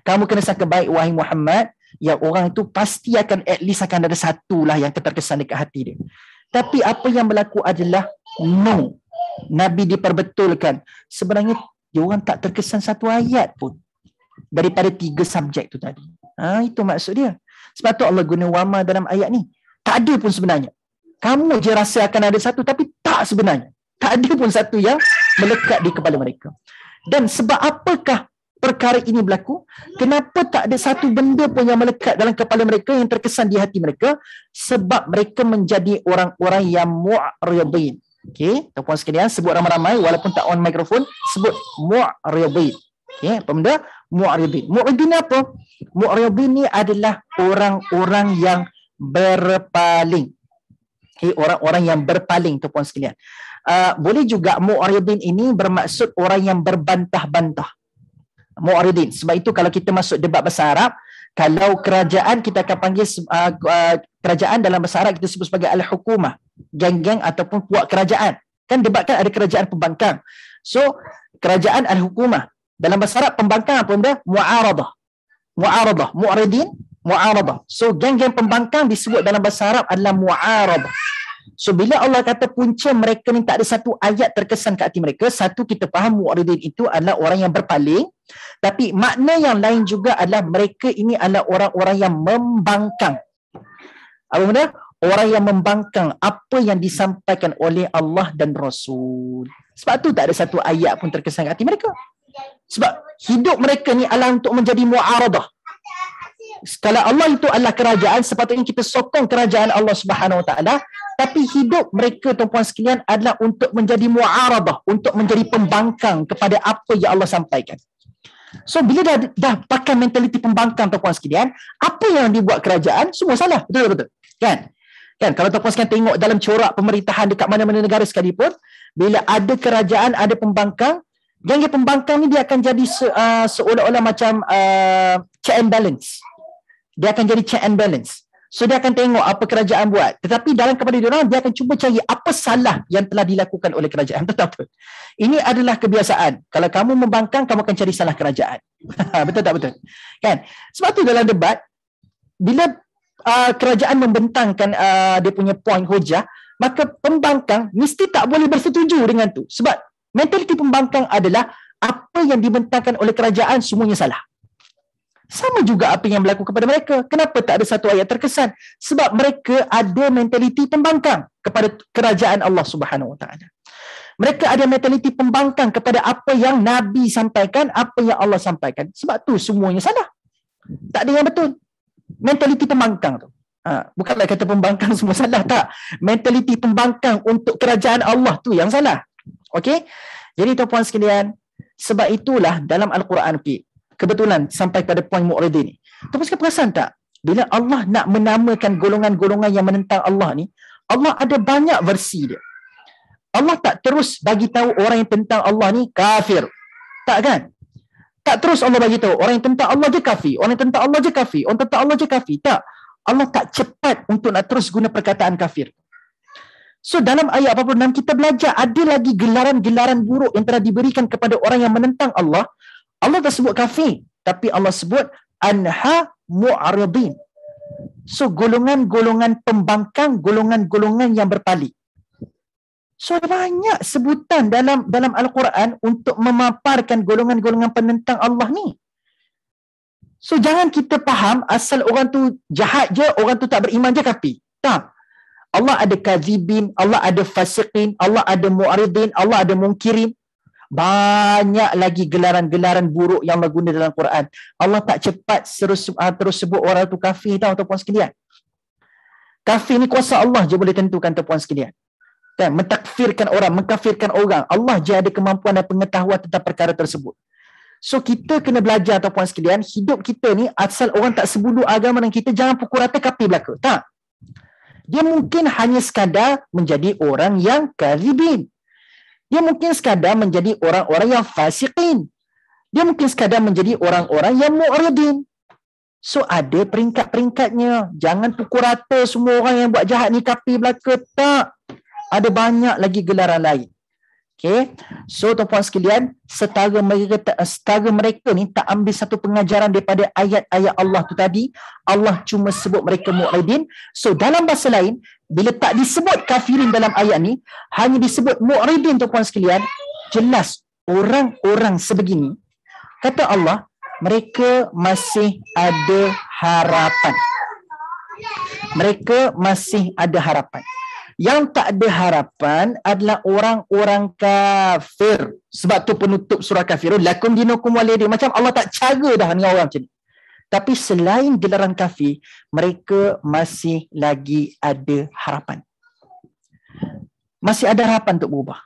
Kamu kena sangka baik, wahai Muhammad, yang orang itu pasti akan at least akan ada satu lah yang terkesan dekat hati dia. Tapi apa yang berlaku adalah no. Nabi diperbetulkan. Sebenarnya dia orang tak terkesan satu ayat pun daripada 3 subjek tu tadi. Itu maksud dia. Sebab tu Allah guna wama dalam ayat ni. Tak ada pun sebenarnya. Kamu je rasa akan ada satu, tapi tak sebenarnya. Tak ada pun satu yang melekat di kepala mereka. Dan sebab apakah perkara ini berlaku? Kenapa tak ada satu benda pun yang melekat dalam kepala mereka, yang terkesan di hati mereka? Sebab mereka menjadi orang-orang yang mu'ridin. Okey, tuan-puan sekalian, sebut ramai-ramai walaupun tak on mikrofon, sebut mu'ridin. Okey, apa benda? Mu'ridin. Mu'ridin apa? Mu'ridin ni adalah orang-orang yang berpaling. Okay, orang-orang yang berpaling, tuan-puan sekalian. Boleh juga mu'ridin ini bermaksud orang yang berbantah-bantah. Mu'ridin. Sebab itu kalau kita masuk debat bahasa Arab, kalau kerajaan kita akan panggil kerajaan dalam bahasa Arab kita sebut sebagai al-hukumah, geng-geng ataupun puak kerajaan. Kan debat kan ada kerajaan pembangkang. So kerajaan al-hukumah dalam bahasa Arab pembangkang apa benda? Mu'aradah. Mu'aradah, mu'ridin, mu'aradah. So geng-geng pembangkang disebut dalam bahasa Arab adalah mu'aradah. So bila Allah kata punca mereka ni tak ada satu ayat terkesan kat hati mereka, satu kita faham mu'ridin itu adalah orang yang berpaling, tapi makna yang lain juga adalah mereka ini adalah orang-orang yang membangkang. Apa benda? Orang yang membangkang apa yang disampaikan oleh Allah dan Rasul. Sebab tu tak ada satu ayat pun terkesan kat hati mereka. Sebab hidup mereka ni adalah untuk menjadi mu'aradah. Kalau Allah itu adalah kerajaan, sepatutnya kita sokong kerajaan Allah Subhanahu Wa Taala. Tapi hidup mereka, tuan-puan sekalian, adalah untuk menjadi mu'aradah, untuk menjadi pembangkang kepada apa yang Allah sampaikan. So bila dah pakai mentaliti pembangkang, tuan-puan sekalian, apa yang dibuat kerajaan semua salah. Betul-betul. Kan? Kalau tuan-puan sekalian tengok dalam corak pemerintahan dekat mana-mana negara sekalipun, bila ada kerajaan, ada pembangkang, geng-geng pembangkang ni dia akan jadi seolah-olah macam check and balance. Dia akan jadi check and balance. So dia akan tengok apa kerajaan buat. Tetapi dalam kepada dia orang, dia akan cuba cari apa salah yang telah dilakukan oleh kerajaan. Betul-betul. Ini adalah kebiasaan. Kalau kamu membangkang, kamu akan cari salah kerajaan. Betul tak betul? Kan? Sebab tu dalam debat, bila kerajaan membentangkan dia punya point hujah, maka pembangkang mesti tak boleh bersetuju dengan tu. Sebab mentaliti pembangkang adalah apa yang dibentangkan oleh kerajaan semuanya salah. Sama juga apa yang berlaku kepada mereka. Kenapa tak ada satu ayat terkesan? Sebab mereka ada mentaliti pembangkang kepada kerajaan Allah Subhanahu Wa Taala. Mereka ada mentaliti pembangkang kepada apa yang Nabi sampaikan, apa yang Allah sampaikan. Sebab tu semuanya salah. Tak ada yang betul. Mentaliti pembangkang tu. Bukanlah kata pembangkang semua salah, tak. Mentaliti pembangkang untuk kerajaan Allah tu yang salah. Okey? Jadi tuan-puan sekalian, sebab itulah dalam Al-Quran, kebetulan sampai pada poin mu'ridin ni. Tuan-puan sekalian perasan tak? Bila Allah nak menamakan golongan-golongan yang menentang Allah ni, Allah ada banyak versi dia. Allah tak terus bagi tahu orang yang tentang Allah ni kafir. Tak kan? Tak terus Allah bagi tahu orang yang tentang Allah je kafir, orang yang tentang Allah je kafir, orang tentang Allah je kafir. Tak. Allah tak cepat untuk nak terus guna perkataan kafir. So dalam ayat 46 kita belajar ada lagi gelaran-gelaran buruk yang telah diberikan kepada orang yang menentang Allah. Allah tak sebut kafir, tapi Allah sebut anha mu'aridin. So golongan-golongan pembangkang, golongan-golongan yang berpaling. So banyak sebutan dalam Al-Quran untuk memaparkan golongan-golongan penentang Allah ni. So jangan kita faham asal orang tu jahat je, orang tu tak beriman je kafir. Tak. Allah ada kadzibin, Allah ada fasiqin, Allah ada mu'aridin, Allah ada mungkirin. Banyak lagi gelaran-gelaran buruk yang Allah guna dalam Quran. Allah tak cepat terus sebut orang tu kafir tau, tuan-puan sekalian. Kafir ni kuasa Allah je boleh tentukan, tuan-puan sekalian. Kan? Mentakfirkan orang, mengkafirkan orang. Allah je ada kemampuan dan pengetahuan tentang perkara tersebut. So kita kena belajar, tuan-puan sekalian, hidup kita ni asal orang tak sebulu agama dengan kita, jangan pukul rata kafir belaka. Tak. Dia mungkin hanya sekadar menjadi orang yang kadzibin. Dia mungkin sekadar menjadi orang-orang yang fasiqin. Dia mungkin sekadar menjadi orang-orang yang mu'ridin. So ada peringkat-peringkatnya. Jangan pukul rata semua orang yang buat jahat ni kafir belaka. Tak. Ada banyak lagi gelaran lain. Okay. So tuan-puan sekalian, setara mereka ni tak ambil satu pengajaran daripada ayat-ayat Allah tu tadi, Allah cuma sebut mereka mu'ridin. So dalam bahasa lain, bila tak disebut kafirin dalam ayat ni, hanya disebut mu'ridin tuan-puan sekalian, jelas orang-orang sebegini, kata Allah, mereka masih ada harapan. Mereka masih ada harapan. Yang tak ada harapan adalah orang-orang kafir. Sebab tu penutup surah Kafirun, lakum dinukum waliyadin. Macam Allah tak cara dah dengan orang macam ni. Tapi selain gelaran kafir, mereka masih lagi ada harapan. Masih ada harapan untuk berubah.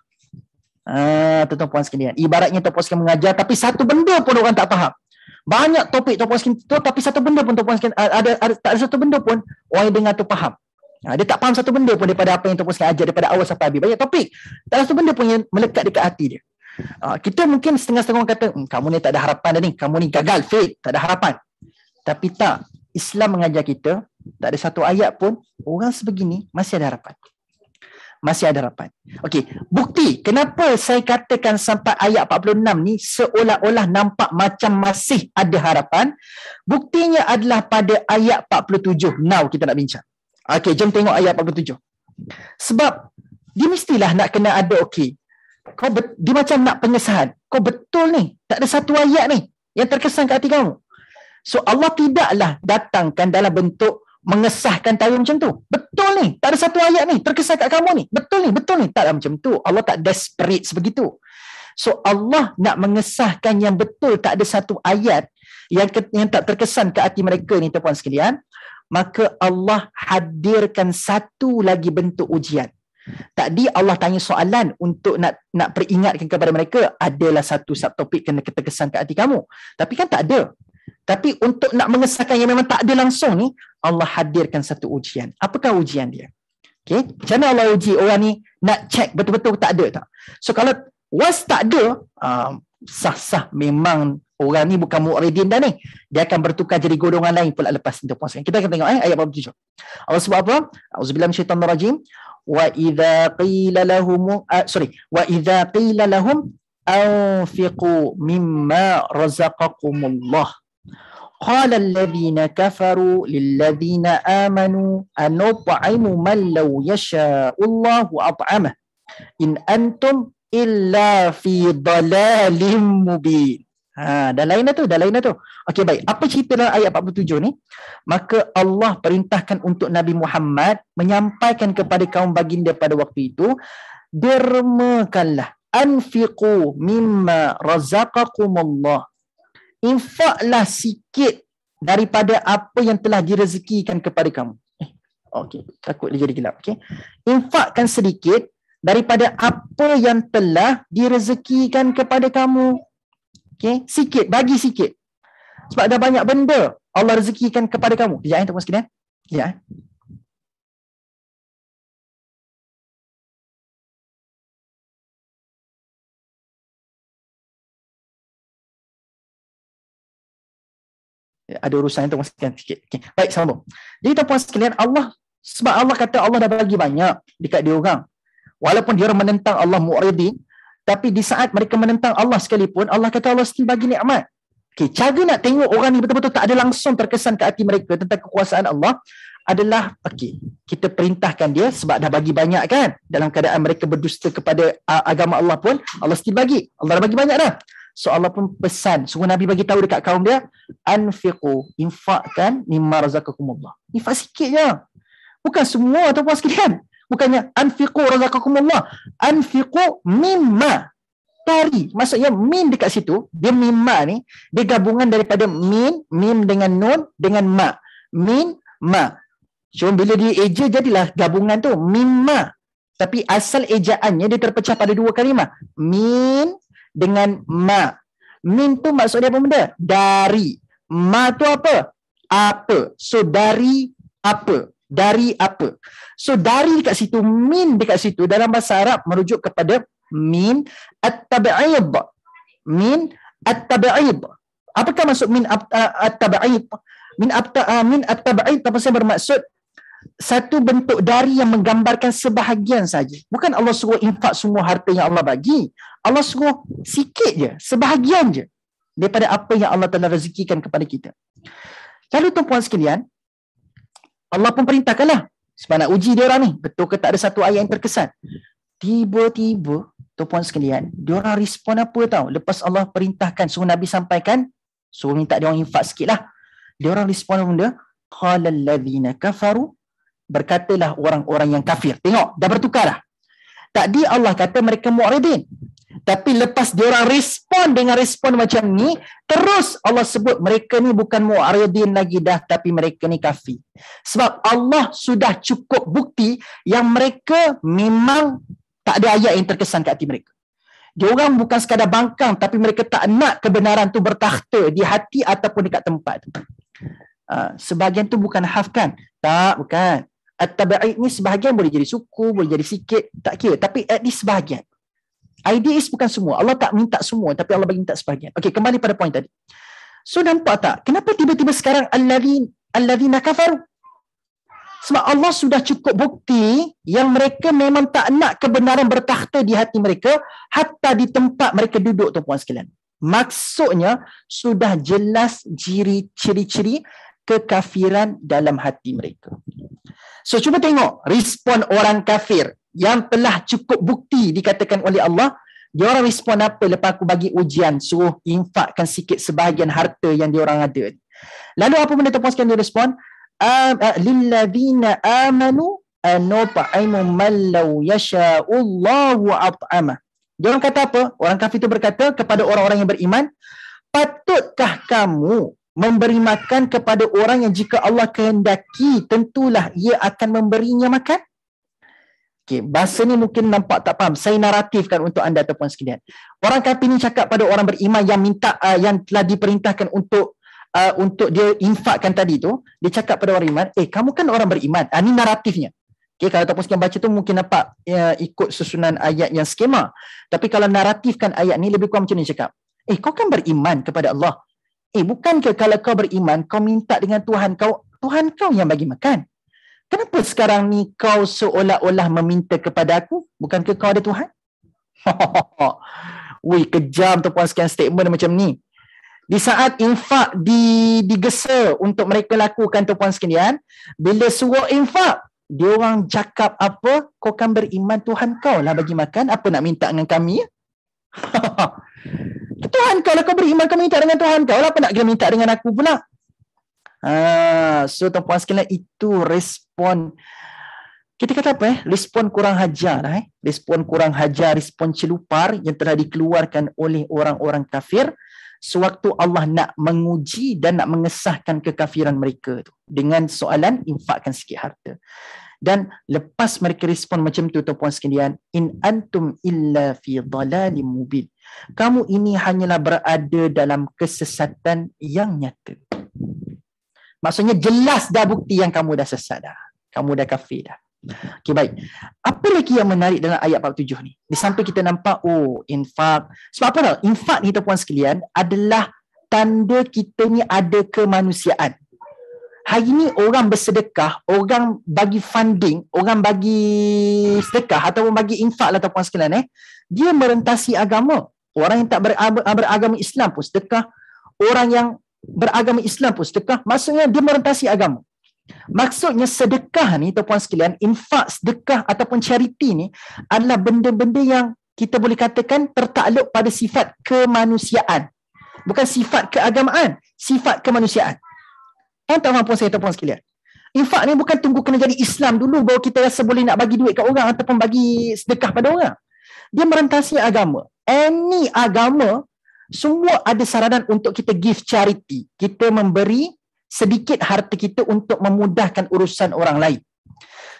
Tuan-puan sekalian. Ibaratnya tuan-puan sekalian mengajar, tapi satu benda pun orang tak faham. Banyak topik tuan-puan sekalian tu, tapi satu benda pun tuan-puan sekalian, tak ada satu benda pun orang yang dengar tu faham. Dia tak faham satu benda pun daripada apa yang tuan-puan sekalian ajar daripada awal sampai habis. Banyak topik. Tak ada satu benda pun yang melekat dekat hati dia. Kita mungkin setengah-setengah orang kata, kamu ni tak ada harapan dah ni. Kamu ni gagal, fail, tak ada harapan. Tapi tak. Islam mengajar kita, tak ada satu ayat pun, orang sebegini masih ada harapan. Masih ada harapan. Okey, bukti kenapa saya katakan sampai ayat 46 ni seolah-olah nampak macam masih ada harapan. Buktinya adalah pada ayat 47. Now kita nak bincang. Okey, jom tengok ayat 47. Sebab dia mestilah nak kena ada okey. Dia macam nak pengesahan. Kau betul ni, tak ada satu ayat ni yang terkesan kat hati kamu. So Allah tidaklah datangkan dalam bentuk mengesahkan tahu macam tu. Betul ni, tak ada satu ayat ni terkesan kat kamu ni. Betul ni. Tak macam tu. Allah tak desperate sebegitu. So Allah nak mengesahkan yang betul, tak ada satu ayat yang tak terkesan kat hati mereka ni tuan-puan sekalian. Maka Allah hadirkan satu lagi bentuk ujian. Tadi Allah tanya soalan untuk nak peringatkan kepada mereka, adalah satu subtopik kena terkesan kat hati kamu. Tapi kan tak ada. Tapi untuk nak mengesahkan yang memang tak ada langsung ni, Allah hadirkan satu ujian. Apakah ujian dia? Okay. Macam mana Allah uji orang ni nak check betul-betul tak ada tak? So kalau was tak ada, sah-sah memang orang ni bukan mu'ridin dah ni. Dia akan bertukar jadi golongan lain pula lepas itu. Kita akan tengok ayat 47. Allah sebut apa? Auzubillahi minasyaitanir rajim. Wa idza qila lahum anfiqu mimma razaqakumullah qala alladhina kafaru lilladhina amanu anut'imu man law yasha'ullahu at'amah in antum illa fi dalalin mubin. Dah lain dah tu. Okey, baik. Apa cerita dalam ayat 47 ni? Maka Allah perintahkan untuk Nabi Muhammad menyampaikan kepada kaum baginda pada waktu itu, dermakanlah, anfiqu mimma razaqakumullah. Infaklah sikit daripada apa yang telah direzekikan kepada kamu. Okey, takut dia jadi gelap. Okey. Infakkan sedikit daripada apa yang telah direzekikan kepada kamu. Okay, sikit, bagi sikit. Sebab dah banyak benda Allah rezekikan kepada kamu. Sekejap tuan-puan sekalian. Sekejap. Ada urusan tuan-puan sekalian sikit. Okay. Baik, sambung. Jadi tuan-puan sekalian, sebab Allah kata Allah dah bagi banyak dekat dia orang. Walaupun dia orang menentang Allah mu'ridin, tapi di saat mereka menentang Allah sekalipun, Allah kata Allah still bagi nikmat. Okay, cara nak tengok orang ni betul-betul tak ada langsung terkesan ke hati mereka tentang kekuasaan Allah adalah, kita perintahkan dia sebab dah bagi banyak kan. Dalam keadaan mereka berdusta kepada agama Allah pun, Allah still bagi. Allah dah bagi banyak dah. So Allah pun pesan, suruh Nabi bagi tahu dekat kaum dia, anfiqu, infakkan mimma razaqakumullah. Infak sikit je. Bukan semua tuan-puan sekalian. Bukannya anfiqu razaqakumullah, anfiqu mimma, dari. Maksudnya min dekat situ, dia mimma ni dia gabungan daripada mim dengan nun dengan ma. Min ma. So bila dia eja jadilah gabungan tu mimma. Tapi asal ejaannya dia terpecah pada dua kalimah. Min dengan ma. Min tu maksudnya apa benda? Dari. Ma tu apa? Apa. So dari apa? Dari apa? So dari dekat situ, min dekat situ dalam bahasa Arab merujuk kepada min at-tab'id. Min at-tab'id. Apakah maksud min at-tab'id? Min at-tab'id apa yang bermaksud satu bentuk dari yang menggambarkan sebahagian saja. Bukan Allah suruh infak semua harta yang Allah bagi. Allah suruh sikit je, sebahagian je daripada apa yang Allah telah rezekikan kepada kita. Lalu tuan-puan sekalian, Allah pun perintahkanlah sebab nak uji dia orang ni, betul ke tak ada satu ayat yang terkesan. Tiba-tiba tuan-puan sekalian, dia orang respon apa tahu? Lepas Allah perintahkan suruh Nabi sampaikan, suruh minta dia orang infak sikit lah. Dia orang respon benda, qala allazina kafaru, berkatalah orang-orang yang kafir. Tengok, dah bertukar dah. Tadi Allah kata mereka mu'ridin. Tapi lepas diorang respon dengan respon macam ni, terus Allah sebut mereka ni bukan mu'ridin lagi dah, tapi mereka ni kafir. Sebab Allah sudah cukup bukti yang mereka memang tak ada ayat yang terkesan kat hati mereka. Diorang bukan sekadar bangkang, tapi mereka tak nak kebenaran tu bertakhta di hati ataupun dekat tempat tu. Sebahagian tu bukan hafkan. Tak, bukan. At-tabi'id ni sebahagian boleh jadi suku, boleh jadi sikit, tak kira. Tapi at least sebahagian. Idea is bukan semua. Allah tak minta semua, tapi Allah bagi minta sebahagian. Okey, kembali pada poin tadi. So nampak tak? Kenapa tiba-tiba sekarang alladzina kafaru? Sebab Allah sudah cukup bukti yang mereka memang tak nak kebenaran bertakhta di hati mereka, hatta di tempat mereka duduk, tuan-puan sekalian. Maksudnya sudah jelas ciri-ciri kekafiran dalam hati mereka. So cuba tengok respon orang kafir yang telah cukup bukti dikatakan oleh Allah. Dia orang respon apa lepas aku bagi ujian, suruh infakkan sikit sebahagian harta yang dia orang ada. Lalu apa benda tuan-puan sekalian dia respon? Lilladzina amanu anut'imu man law yasha'ullahu at'ama. Dia orang kata apa? Orang kafir itu berkata kepada orang-orang yang beriman, patutkah kamu memberi makan kepada orang yang jika Allah kehendaki tentulah ia akan memberinya makan? Okay, bahasa ni mungkin nampak tak faham. Saya naratifkan untuk anda tuan-puan sekalian. Orang kafir ni cakap pada orang beriman yang minta yang telah diperintahkan untuk dia infakkan tadi tu, dia cakap pada orang beriman, kamu kan orang beriman. Ni naratifnya. Okay, kalau tuan-puan sekalian baca tu mungkin nampak ikut susunan ayat yang skema. Tapi kalau naratifkan ayat ni lebih kurang macam ni cakap. Kau kan beriman kepada Allah. Bukankah kalau kau beriman, kau minta dengan Tuhan kau yang bagi makan? Kenapa sekarang ni kau seolah-olah meminta kepada aku? Bukankah kau ada Tuhan? Wih, kejam tuan-puan sekalian statement macam ni. Di saat infak digesa untuk mereka lakukan tuan-puan sekalian, bila suruh infak, dia orang cakap apa? Kau kan beriman, Tuhan kau lah bagi makan, apa nak minta dengan kami? Tuhan kau lah, kau beriman, kau minta dengan Tuhan kau lah, apa nak kena minta dengan aku pula? So tuan-puan sekalian, itu respon, kita kata apa respon kurang hajar lah, respon kurang hajar, respon celupar yang telah dikeluarkan oleh orang-orang kafir sewaktu Allah nak menguji dan nak mengesahkan kekafiran mereka tu dengan soalan infakkan sikit harta. Dan lepas mereka respon macam tu tuan-puan sekalian, in antum illa fi dhalalim mubin, kamu ini hanyalah berada dalam kesesatan yang nyata. Maksudnya jelas dah bukti yang kamu dah sesat dah. Kamu dah kafir dah. Okey, baik. Apa lagi yang menarik dalam ayat 47 ni? Di samping kita nampak, infak. Sebab apa tau? Infak ni tuan-puan sekalian adalah tanda kita ni ada kemanusiaan. Hari ni orang bersedekah, orang bagi funding, orang bagi sedekah ataupun bagi infak lah tuan-puan sekalian, dia merentasi agama. Orang yang tak beragama Islam pun sedekah. Orang yang beragama Islam pun sedekah. Maksudnya dia merentasi agama. Maksudnya sedekah ni tuan-puan sekalian, infak, sedekah ataupun charity ni adalah benda-benda yang kita boleh katakan tertakluk pada sifat kemanusiaan. Bukan sifat keagamaan, sifat kemanusiaan. Tak mampu saya tuan-puan sekalian. Infak ni bukan tunggu kena jadi Islam dulu baru kita rasa boleh nak bagi duit kat orang ataupun bagi sedekah pada orang. Dia merentasi agama. Any agama, semua ada saranan untuk kita give charity. Kita memberi sedikit harta kita untuk memudahkan urusan orang lain.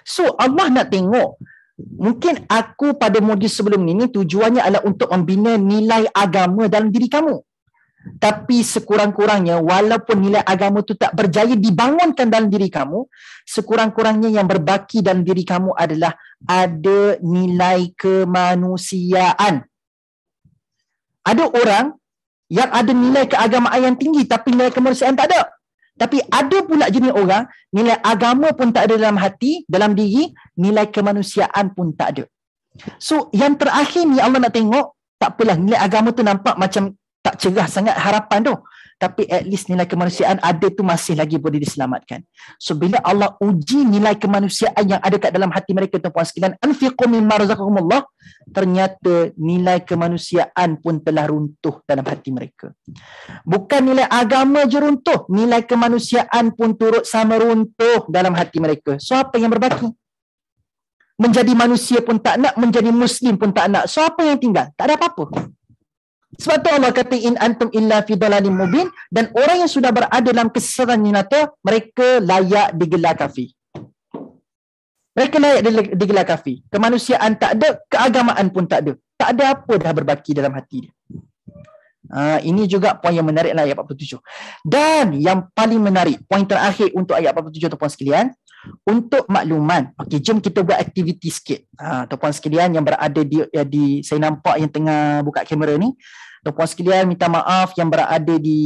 So Allah nak tengok, mungkin aku pada modul sebelum ni tujuannya adalah untuk membina nilai agama dalam diri kamu. Tapi sekurang-kurangnya walaupun nilai agama tu tak berjaya dibangunkan dalam diri kamu, sekurang-kurangnya yang berbaki dalam diri kamu adalah ada nilai kemanusiaan. Ada orang yang ada nilai keagamaan yang tinggi tapi nilai kemanusiaan tak ada. Tapi ada pula jenis orang, nilai agama pun tak ada dalam hati, dalam diri, nilai kemanusiaan pun tak ada. So, yang terakhir ni Allah nak tengok, tak apalah, nilai agama tu nampak macam tak cerah sangat harapan tu. Tapi at least nilai kemanusiaan ada tu masih lagi boleh diselamatkan. So, bila Allah uji nilai kemanusiaan yang ada kat dalam hati mereka, tuan-puan sekalian, anfiqu mimma razaqakumullah, ternyata nilai kemanusiaan pun telah runtuh dalam hati mereka. Bukan nilai agama je runtuh, nilai kemanusiaan pun turut sama runtuh dalam hati mereka. So, apa yang berbaki? Menjadi manusia pun tak nak, menjadi Muslim pun tak nak. So, apa yang tinggal? Tak ada apa-apa. Sebab tu Allah kata in antum illa fi dhalalim mubin, dan orang yang sudah berada dalam kesesatan nyata, mereka layak digelar kafir. Mereka layak digelar kafir. Kemanusiaan tak ada, keagamaan pun tak ada. Tak ada apa dah berbaki dalam hati dia. Ini juga poin yang menarik lah ayat 47. Dan yang paling menarik, poin terakhir untuk ayat 47 tuan-puan sekalian, untuk makluman. Okey, jom kita buat aktiviti sikit. Tuan-puan sekalian yang berada di saya nampak yang tengah buka kamera ni, tuan-puan sekalian minta maaf yang berada di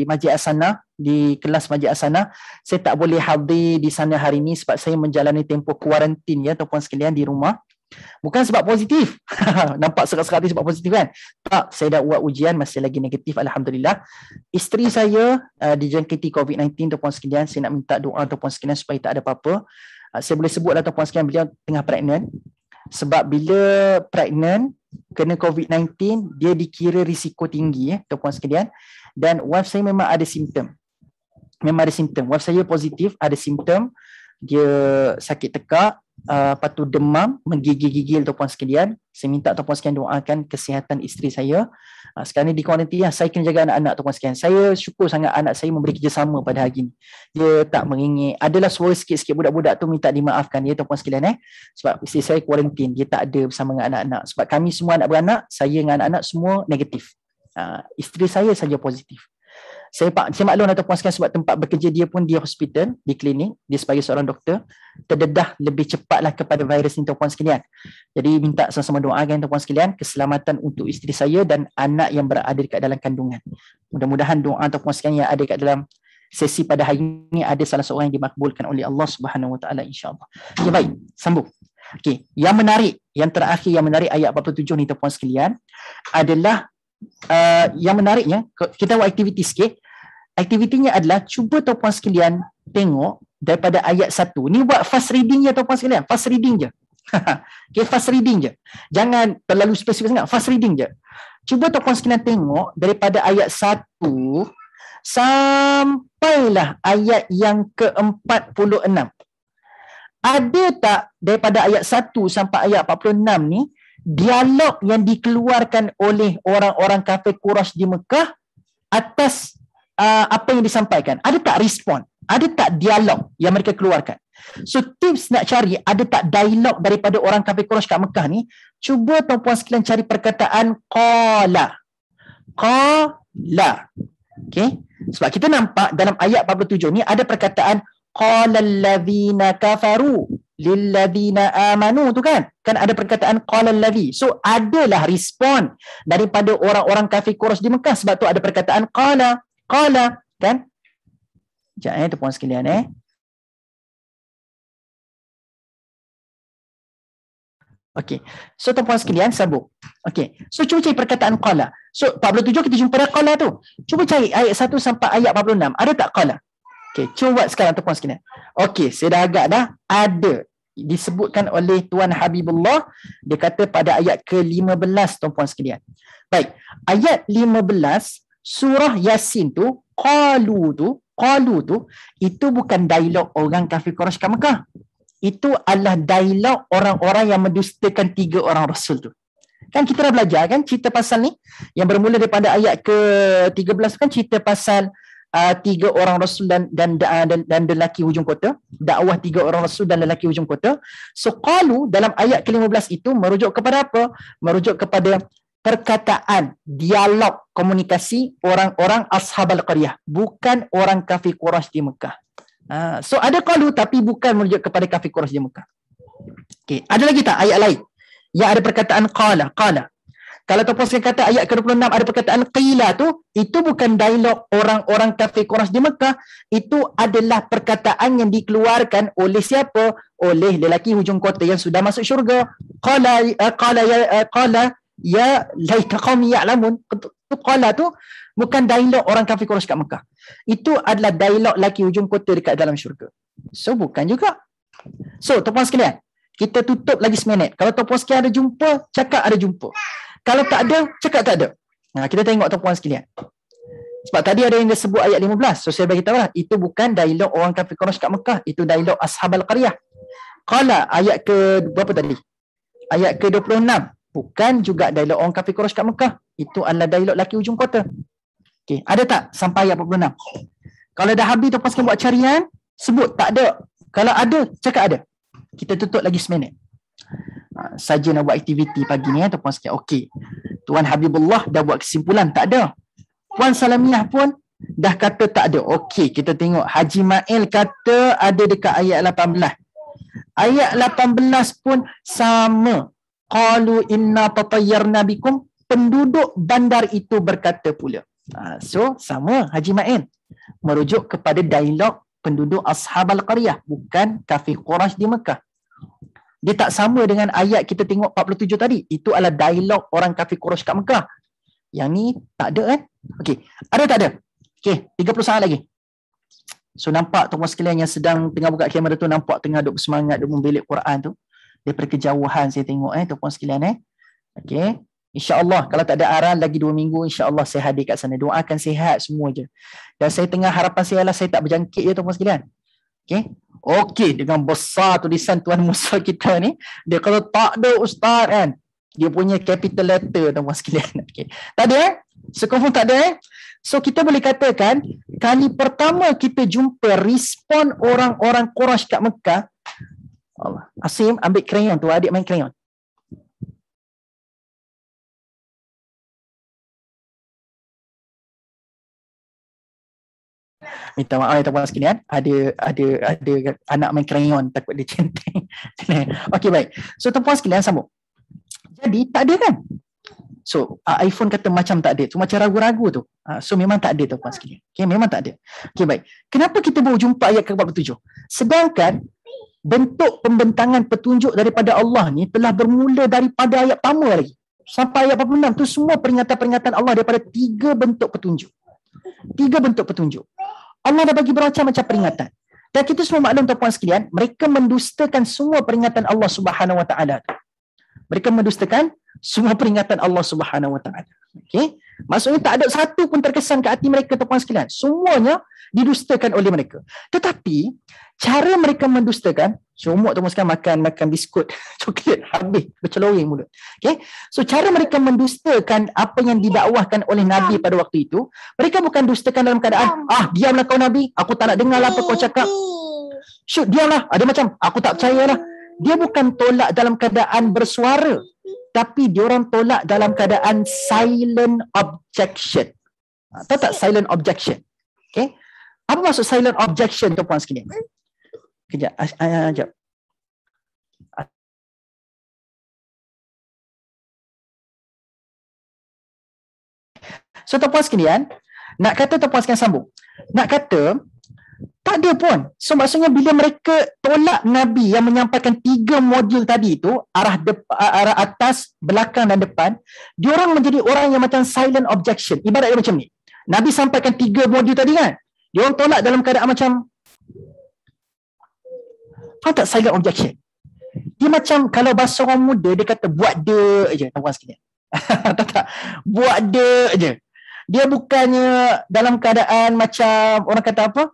Masjid As-Sana, di kelas Masjid As-Sana. Saya tak boleh hadir di sana hari ini sebab saya menjalani tempoh kuarantin ya tuan-puan sekalian di rumah. Bukan sebab positif. Nampak serat-serat ni sebab positif kan? Tak, saya dah buat ujian masih lagi negatif, alhamdulillah. Isteri saya dijangkiti COVID-19 tuan-puan sekalian. Saya nak minta doa tuan-puan sekalian supaya tak ada apa-apa. Saya boleh sebutlah tuan-puan sekalian, beliau tengah pregnant. Sebab bila pregnant kena COVID-19, dia dikira risiko tinggi tuan-puan sekalian. Dan wife saya memang ada simptom. Wife saya positif, ada simptom. Dia sakit tekak, lepas tu demam, menggigil-gigil tuan-puan sekalian. Saya minta tuan-puan sekalian doakan kesihatan isteri saya. Sekarang ni di kuarantin, saya kena jaga anak-anak tuan-puan sekalian. Saya syukur sangat anak saya memberi kerjasama pada hari ini. Dia tak mengingin. Adalah suara sikit-sikit budak-budak tu minta dimaafkan ya tuan-puan sekalian sebab isteri saya kuarantin, dia tak ada bersama dengan anak-anak. Sebab kami semua anak beranak, saya dengan anak-anak semua negatif. Isteri saya saja positif. Saya maklum tuan-puan sekalian sebab tempat bekerja dia pun di hospital, di klinik, dia sebagai seorang doktor, terdedah lebih cepatlah kepada virus ni tuan-puan sekalian. Jadi minta sama-sama doakan tuan-puan sekalian keselamatan untuk isteri saya dan anak yang berada dekat dalam kandungan. Mudah-mudahan doa tuan-puan sekalian yang ada kat dalam sesi pada hari ini ada salah seorang yang dimakbulkan oleh Allah Subhanahu Wa Taala insya-Allah. Ya, baik, sambung. Okey, yang menarik, yang terakhir yang menarik ayat 47 ni tuan-puan sekalian adalah yang menariknya, kita buat aktiviti sikit. Aktivitinya adalah cuba tuan-puan sekalian tengok daripada ayat 1. Ni buat fast reading je tuan-puan sekalian. Fast reading je. Okay, fast reading je. Jangan terlalu spesifik sangat. Fast reading je. Cuba tuan-puan sekalian tengok daripada ayat 1 sampailah ayat yang ke-46. Ada tak daripada ayat 1 sampai ayat 46 ni dialog yang dikeluarkan oleh orang-orang kafir Quraisy di Mekah atas apa yang disampaikan? Ada tak respon? Ada tak dialog yang mereka keluarkan? So tips nak cari ada tak dialog daripada orang kafir Quraisy kat Mekah ni, cuba tuan-puan sekalian cari perkataan qala. Qala. Okay? Sebab kita nampak dalam ayat 47 ni ada perkataan qala allazina kafaru lilladzina amanu tu kan ada perkataan qala allazi. So adalah respon daripada orang-orang kafir Quraisy di Mekah sebab tu ada perkataan qala kan. Sekejap tuan-puan sekalian Okey. So tuan-puan sekalian sambung. Okey. So cuba cari perkataan qala. So 47 kita jumpa dah qala tu. Cuba cari ayat 1 sampai ayat 46. Ada tak qala? Okey, cuba buat sekarang tuan-puan sekalian. Okey, saya dah agak dah ada disebutkan oleh Tuan Habibullah, dia kata pada ayat ke-15 tuan-puan sekalian. Baik, ayat 15 surah Yasin tu, qalu tu itu bukan dialog orang kafir Quraisy kat Mekah. Itu adalah dialog orang-orang yang mendustakan 3 orang rasul tu. Kan kita dah belajar kan cerita pasal ni yang bermula daripada ayat ke-13 kan cerita pasal 3 orang rasul dan lelaki hujung kota, dakwah 3 orang rasul dan lelaki hujung kota. So qalu dalam ayat ke-15 itu merujuk kepada apa? Merujuk kepada perkataan, dialog, komunikasi orang-orang ashabal qaryah, bukan orang kafir Quraisy di Mekah. So ada qalu tapi bukan merujuk kepada kafir Quraisy di Mekah. Okey, ada lagi tak ayat lain yang ada perkataan qala? Kalau tuan-puan sekalian kata ayat ke-26 ada perkataan qila tu, itu bukan dialog orang-orang kafir Quraisy di Mekah. Itu adalah perkataan yang dikeluarkan oleh siapa? Oleh lelaki hujung kota yang sudah masuk syurga. Qala ya laita qaumi ya'lamun. Qala tu bukan dialog orang kafir Quraisy kat Mekah. Itu adalah dialog lelaki hujung kota dekat dalam syurga. So bukan juga. So tuan-puan sekalian, kita tutup lagi seminit. Kalau tuan-puan sekalian ada jumpa, cakap ada jumpa. Kalau tak ada, cakap tak ada. Kita tengok tuan-puan sekalian. Sebab tadi ada yang dia sebut ayat 15. So saya beritahu lah, itu bukan dialog orang kafir Quraisy kat Mekah. Itu dialog Ashabal Qaryah. Qala ayat ke berapa tadi? Ayat ke 26. Bukan juga dialog orang kafir Quraisy kat Mekah. Itu adalah dialog laki ujung kota. Okey, ada tak sampai ayat 46? Kalau dah habis tuan-puan sekalian buat carian, sebut tak ada. Kalau ada, cakap ada. Kita tutup lagi seminit. Saja nak buat aktiviti pagi ni tuan-puan sekalian. Okey. Tuan Habibullah dah buat kesimpulan, tak ada. Puan Salamiah pun dah kata tak ada. Okey, kita tengok Haji Mail kata ada dekat ayat 18. Ayat 18 pun sama. Qalu inna tatayyarna bikum. Penduduk bandar itu berkata pula. So sama Haji Mail merujuk kepada dialog penduduk Ashabal Qaryah, bukan kafir Quraisy di Mekah. Dia tak sama dengan ayat kita tengok 47 tadi. Itu adalah dialog orang kafir Quraisy kat Mekah. Yang ni tak ada kan? Okey, ada tak ada? Okey, 30 saat lagi. So nampak tuan-tuan sekalian yang sedang tengah buka kamera tu, nampak tengah duk bersemangat duk membelik Quran tu. Daripada kejauhan saya tengok tuan-tuan sekalian Okey. InsyaAllah kalau tak ada aral lagi 2 minggu, insyaAllah saya hadir kat sana. Doakan sihat semua je. Dan saya tengah harapan saya lah saya tak berjangkit ya tuan-tuan sekalian. Okey. Okey, dengan besar tulisan Tuan Musa kita ni, dia kalau tak ada ustaz kan, dia punya capital letter tuan-tuan sekalian. Okey. Tak ada So confirm tak ada So kita boleh katakan kali pertama kita jumpa respon orang-orang Quraisy kat Mekah. Allah. Asim ambil krayon tu, adik main krayon. Minta maaf tuan-tuan sekalian, ada anak main krayon takut dia centeng. Okey baik. So tuan-tuan sekalian sambung. Jadi tak ada kan? So iPhone kata macam tak ada. Tu macam ragu-ragu tu. So memang tak ada tuan-tuan sekalian. Okey, memang tak ada. Okey baik. Kenapa kita baru jumpa ayat ke-47? Sedangkan bentuk pembentangan petunjuk daripada Allah ni telah bermula daripada ayat pertama lagi. Sampai ayat 46 tu semua peringatan-peringatan Allah daripada 3 bentuk petunjuk. 3 bentuk petunjuk. Allah dah bagi bermacam-macam peringatan. Dan kita semua maklum tuan-puan sekalian, mereka mendustakan semua peringatan Allah Subhanahu Wa Taala. Mereka mendustakan semua peringatan Allah Subhanahu Wa Taala. Okey? Maksudnya tak ada satu pun terkesan ke hati mereka tuan-puan sekalian. Semuanya didustakan oleh mereka. Tetapi cara mereka mendustakan, semua tuan-puan sekalian makan biskut coklat habis berceloring mulut. Okey? So cara mereka mendustakan apa yang didakwahkan oleh Nabi pada waktu itu, mereka bukan dustakan dalam keadaan diamlah kau Nabi, aku tak nak dengar apa kau cakap. Syuk, diamlah. Ada macam aku tak percayalah. Dia bukan tolak dalam keadaan bersuara, tapi diorang tolak dalam keadaan silent objection. Tahu tak silent objection? Okay? Apa maksud silent objection tuan-puan sekalian? Kejap. Sekejap. So tuan-puan sekalian, nak kata tuan-puan sekalian sambung. Nak kata tak ada pun. So maksudnya bila mereka tolak Nabi yang menyampaikan 3 modul tadi itu, arah atas, belakang dan depan, diorang menjadi orang yang macam silent objection. Ibaratnya macam ni. Nabi sampaikan 3 modul tadi kan? Diorang tolak dalam keadaan macam, faham tak silent objection? Dia macam kalau bahasa orang muda dia kata buat dia je tuan-puan sekalian. tak. Buat dia je. Dia bukannya dalam keadaan macam orang kata apa?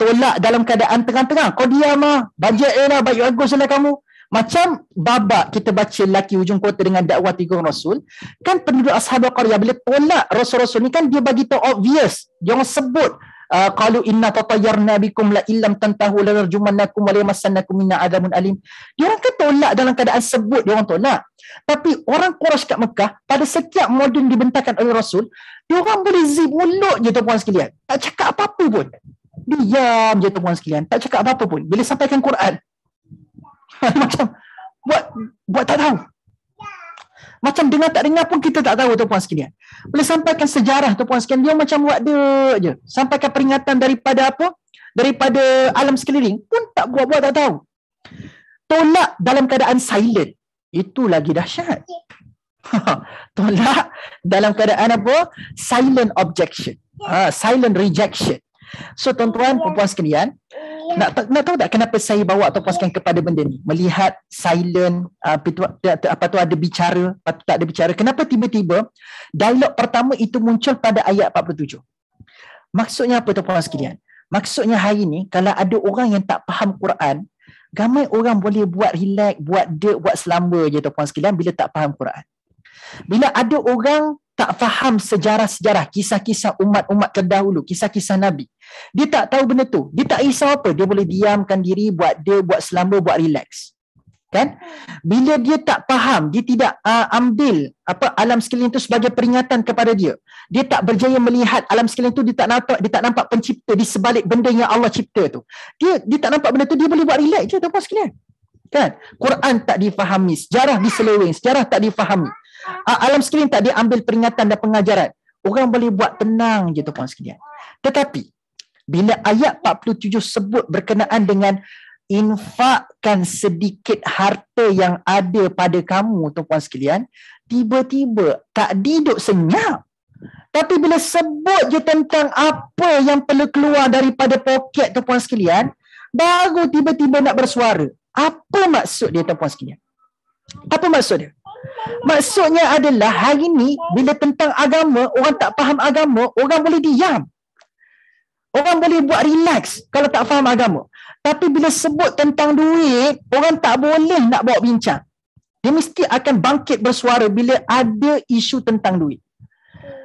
Tolak dalam keadaan terang-terang. Kau diam lah. Bajet lah. Baik bagus lah kamu. Macam babak kita baca laki hujung kota dengan dakwah 3 Rasul. Kan penduduk Ashabul Qaryah bila tolak Rasul-Rasul ni kan dia bagi tahu obvious. Dia orang sebut. Qalu inna tatayyarna bikum la illam tantahu lanarjumannakum wa layamassannakum minna adzabun alim. Dia orang kan tolak dalam keadaan sebut dia orang tolak. Tapi orang Quraisy kat Mekah pada setiap modul dibentangkan oleh Rasul, dia orang boleh zip mulut je tuan-puan sekalian. Tak cakap apa-apa pun. Diam je tuan-puan sekalian. Tak cakap apa-apa pun. Bila sampaikan Quran. Macam buat tak tahu. Macam dengar tak dengar pun kita tak tahu tuan-puan sekalian. Boleh sampaikan sejarah tuan-puan sekalian, dia macam buat dia je. Sampaikan peringatan daripada apa? Daripada alam sekeliling pun tak buat-buat, tak tahu. Tolak dalam keadaan silent. Itu lagi dahsyat. Tolak dalam keadaan apa? Silent objection. Silent rejection. So tuan-tuan, puan-puan sekalian, nak tahu tak kenapa saya bawa tuan-puan sekalian kepada benda ni? Melihat silent, apa tu ada bicara, apa tak ada bicara. Kenapa tiba-tiba dialog pertama itu muncul pada ayat 47? Maksudnya apa tuan-puan sekalian? Maksudnya hari ni kalau ada orang yang tak faham Quran, ramai orang boleh buat relax, buat selamba je tuan-puan sekalian bila tak faham Quran. Bila ada orang tak faham sejarah-sejarah, kisah-kisah umat-umat terdahulu, kisah-kisah Nabi, dia tak tahu benda tu. Dia tak risau apa. Dia boleh diamkan diri, buat selamba, buat relax. Kan? Bila dia tak faham, dia tidak ambil alam sekeliling itu sebagai peringatan kepada dia. Dia tak berjaya melihat alam sekeliling itu, dia tak nampak pencipta di sebalik benda yang Allah cipta tu. Dia tak nampak benda tu, dia boleh buat relax je tuan-puan sekalian. Kan? Quran tak difahami, sejarah diseleweng, sejarah tak difahami. Alam sekeliling tak diambil peringatan dan pengajaran. Orang boleh buat tenang je tuan-puan sekalian. Tetapi bila ayat 47 sebut berkenaan dengan infakkan sedikit harta yang ada pada kamu tuan-puan sekalian, tiba-tiba tak duduk senyap. Tapi bila sebut je tentang apa yang perlu keluar daripada poket tuan-puan sekalian, baru tiba-tiba nak bersuara. Apa maksud dia tuan-puan sekalian? Apa maksud dia? Maksudnya adalah hari ni bila tentang agama, orang tak faham agama, orang boleh diam. Orang boleh buat relax kalau tak faham agama. Tapi bila sebut tentang duit, orang tak boleh nak bawa bincang. Dia mesti akan bangkit bersuara bila ada isu tentang duit.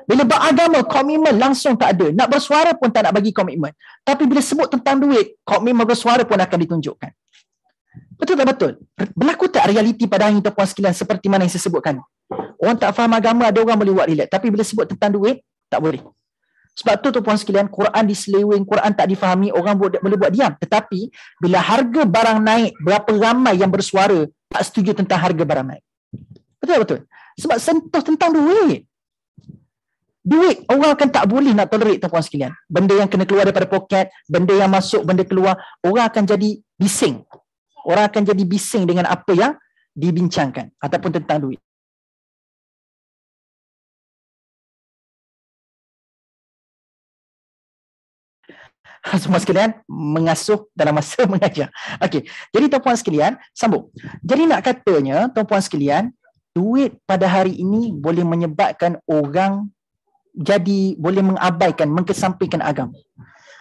Bila beragama, komitmen langsung tak ada. Nak bersuara pun tak nak bagi komitmen. Tapi bila sebut tentang duit, komitmen bersuara pun akan ditunjukkan. Betul tak betul? Berlaku tak realiti pada hari ini tuan-puan sekalian seperti mana yang saya sebutkan? Orang tak faham agama, ada orang boleh buat relax. Tapi bila sebut tentang duit, tak boleh. Sebab tu tuan-puan sekalian, Quran diseleweng, Quran tak difahami, orang boleh buat diam. Tetapi bila harga barang naik, berapa ramai yang bersuara tak setuju tentang harga barang naik. Betul tak betul? Sebab sentuh tentang duit. Duit, orang akan tak boleh nak tolerate tuan-puan sekalian. Benda yang kena keluar daripada poket, benda yang masuk, benda keluar, orang akan jadi bising. Orang akan jadi bising dengan apa yang dibincangkan ataupun tentang duit. Semua sekalian mengasuh dalam masa mengajar. Okey. Jadi tuan-puan sekalian, sambung. Jadi nak katanya, tuan-puan sekalian, duit pada hari ini boleh menyebabkan orang boleh mengabaikan, mengesampingkan agama.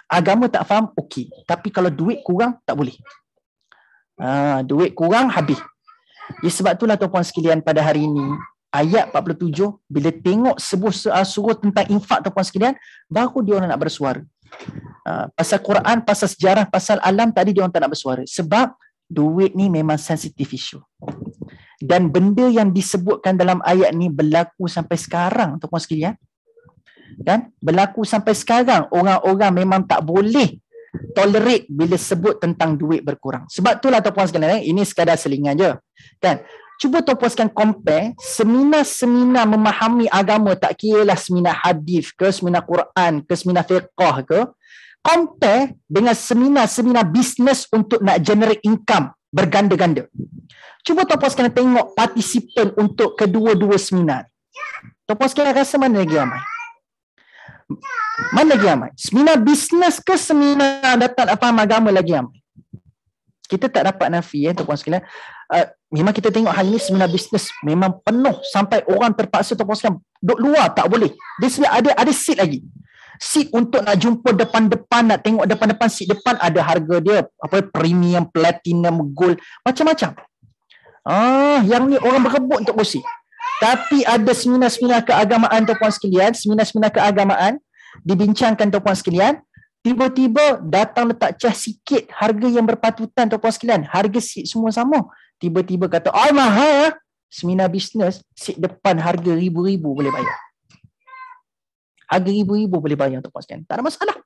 Agama tak faham, okey. Tapi kalau duit kurang, tak boleh. Duit kurang, habis. Sebab itulah tuan-puan sekalian pada hari ini, ayat 47, bila tengok sebuah surah tentang infak tuan-puan sekalian, baru dia orang nak bersuara. Pasal Quran, pasal sejarah, pasal alam, tadi dia orang tak nak bersuara. Sebab duit ni memang sensitif isu. Dan benda yang disebutkan dalam ayat ni berlaku sampai sekarang tuan-puan sekalian. Dan berlaku sampai sekarang, orang-orang memang tak boleh tolerate bila sebut tentang duit berkurang. Sebab itulah tuan-puan sekalian, ini sekadar selingan je. Kan? Cuba tuan-puan sekalian compare seminar-seminar memahami agama, tak kira lah seminar hadis ke, seminar Quran ke, seminar fiqah ke, compare dengan seminar-seminar bisnes untuk nak generate income berganda-ganda. Cuba tuan-puan sekalian tengok partisipan untuk kedua-dua seminar. Tuan-puan sekalian rasa mana lagi ramai? Mana lagi ramai? Seminar bisnes ke seminar datang faham agama lagi ramai? Kita tak dapat nafi tuan-puan sekalian. Memang kita tengok hari ni seminar bisnes memang penuh sampai orang terpaksa tuan-puan sekalian duduk luar tak boleh. Dia sebenarnya ada seat lagi. Seat untuk nak jumpa depan-depan, nak tengok depan-depan, seat depan ada harga dia premium, platinum, gold, macam-macam. Yang ni orang berebut untuk kursi. Tapi ada seminar-seminar keagamaan tuan-puan sekalian, seminar-seminar keagamaan dibincangkan tuan-puan sekalian, tiba-tiba datang letak cas sikit harga yang berpatutan tuan-puan sekalian, harga seat semua sama. Tiba-tiba kata, mahal. Seminar bisnes, seat depan harga ribu-ribu boleh bayar. Harga ribu-ribu boleh bayar tuan-puan sekalian. Tak ada masalah.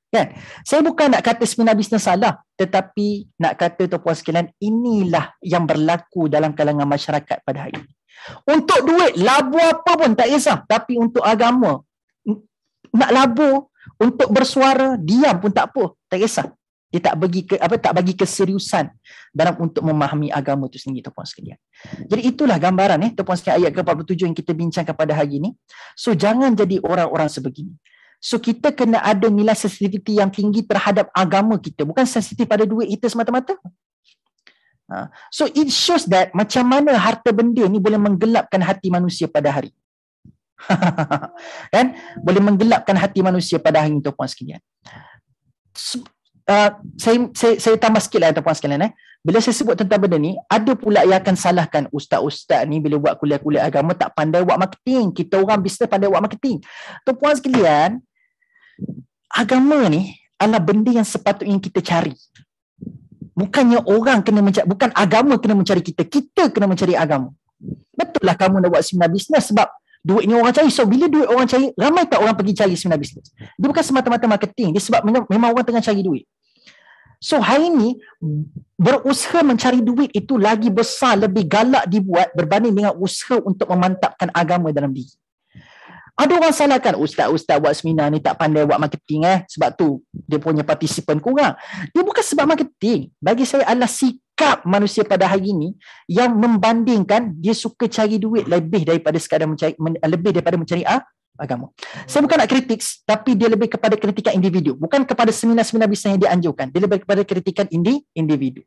Kan? Saya bukan nak kata seminar bisnes salah, tetapi nak kata tuan-puan sekalian, inilah yang berlaku dalam kalangan masyarakat pada hari ini. Untuk duit, labu apa pun tak kisah. Tapi untuk agama, nak labu, untuk bersuara, diam pun tak apa. Tak kisah. Dia tak bagi keseriusan dalam untuk memahami agama itu sendiri, tuan-puan sekalian. Jadi itulah gambaran tuan-puan sekalian, ayat ke-47 yang kita bincangkan pada hari ini. So jangan jadi orang-orang sebegini. So kita kena ada nilai sensitivity yang tinggi terhadap agama kita, bukan sensitif pada duit kita semata-mata. So it shows that macam mana harta benda ni boleh menggelapkan hati manusia pada hari. Kan? Boleh menggelapkan hati manusia pada hari ini, tuan-puan sekalian. Saya tambah sikit lah, tuan-puan sekalian. Bila saya sebut tentang benda ni, ada pula yang akan salahkan ustaz-ustaz ni bila buat kuliah-kuliah agama tak pandai buat marketing. Kita orang bisnes pandai buat marketing. Tuan-puan sekalian, agama ni adalah benda yang sepatutnya kita cari. Bukannya orang kena mencari, bukan agama kena mencari kita. Kita kena mencari agama. Betul lah kamu nak buat seminar bisnes sebab duit ni orang cari. So bila duit orang cari, ramai tak orang pergi cari seminar bisnes? Dia bukan semata-mata marketing. Dia sebab memang orang tengah cari duit. So hari ni berusaha mencari duit itu lagi besar, lebih galak dibuat berbanding dengan usaha untuk memantapkan agama dalam diri. Ada orang salahkan ustaz-ustaz buat seminar ni tak pandai buat marketing sebab tu dia punya partisipan kurang. Dia bukan sebab marketing. Bagi saya adalah sikap manusia pada hari ini yang membandingkan dia suka cari duit lebih daripada sekadar mencari agama. Saya bukan nak kritik, tapi dia lebih kepada kritikan individu, bukan kepada seminar-seminar bisnes yang dianjurkan. Dia lebih kepada kritikan individu.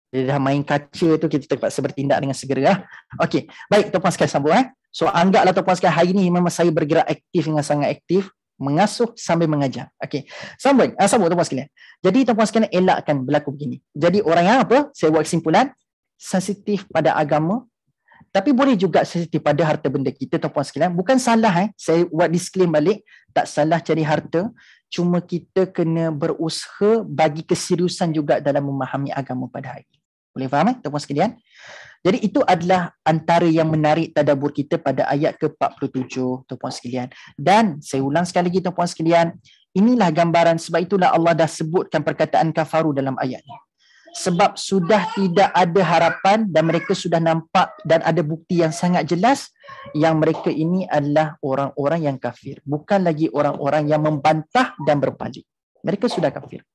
Dia dah main kaca tu, kita terpaksa bertindak dengan segera. Okey, baik tuan-puan sekalian, sambung. So anggaplah tuan-puan sekalian, hari ni memang saya bergerak aktif dengan sangat aktif, mengasuh sambil mengajar. Okey, sambung tuan-puan sekalian. Jadi tuan-puan sekalian, elakkan berlaku begini. Jadi orang yang apa? Saya buat kesimpulan, sensitif pada agama, tapi boleh juga sensitif pada harta benda kita, tuan-puan sekalian. Bukan salah, saya buat disclaim balik, tak salah cari harta. Cuma kita kena berusaha bagi keseriusan juga dalam memahami agama pada hari ini. Boleh faham tuan-puan sekalian? Jadi itu adalah antara yang menarik tadabbur kita pada ayat ke-47, tuan-puan sekalian. Dan saya ulang sekali lagi, tuan-puan sekalian, inilah gambaran, sebab itulah Allah dah sebutkan perkataan kafaru dalam ayat ini. Sebab sudah tidak ada harapan dan mereka sudah nampak dan ada bukti yang sangat jelas yang mereka ini adalah orang-orang yang kafir. Bukan lagi orang-orang yang membantah dan berpaling. Mereka sudah kafir.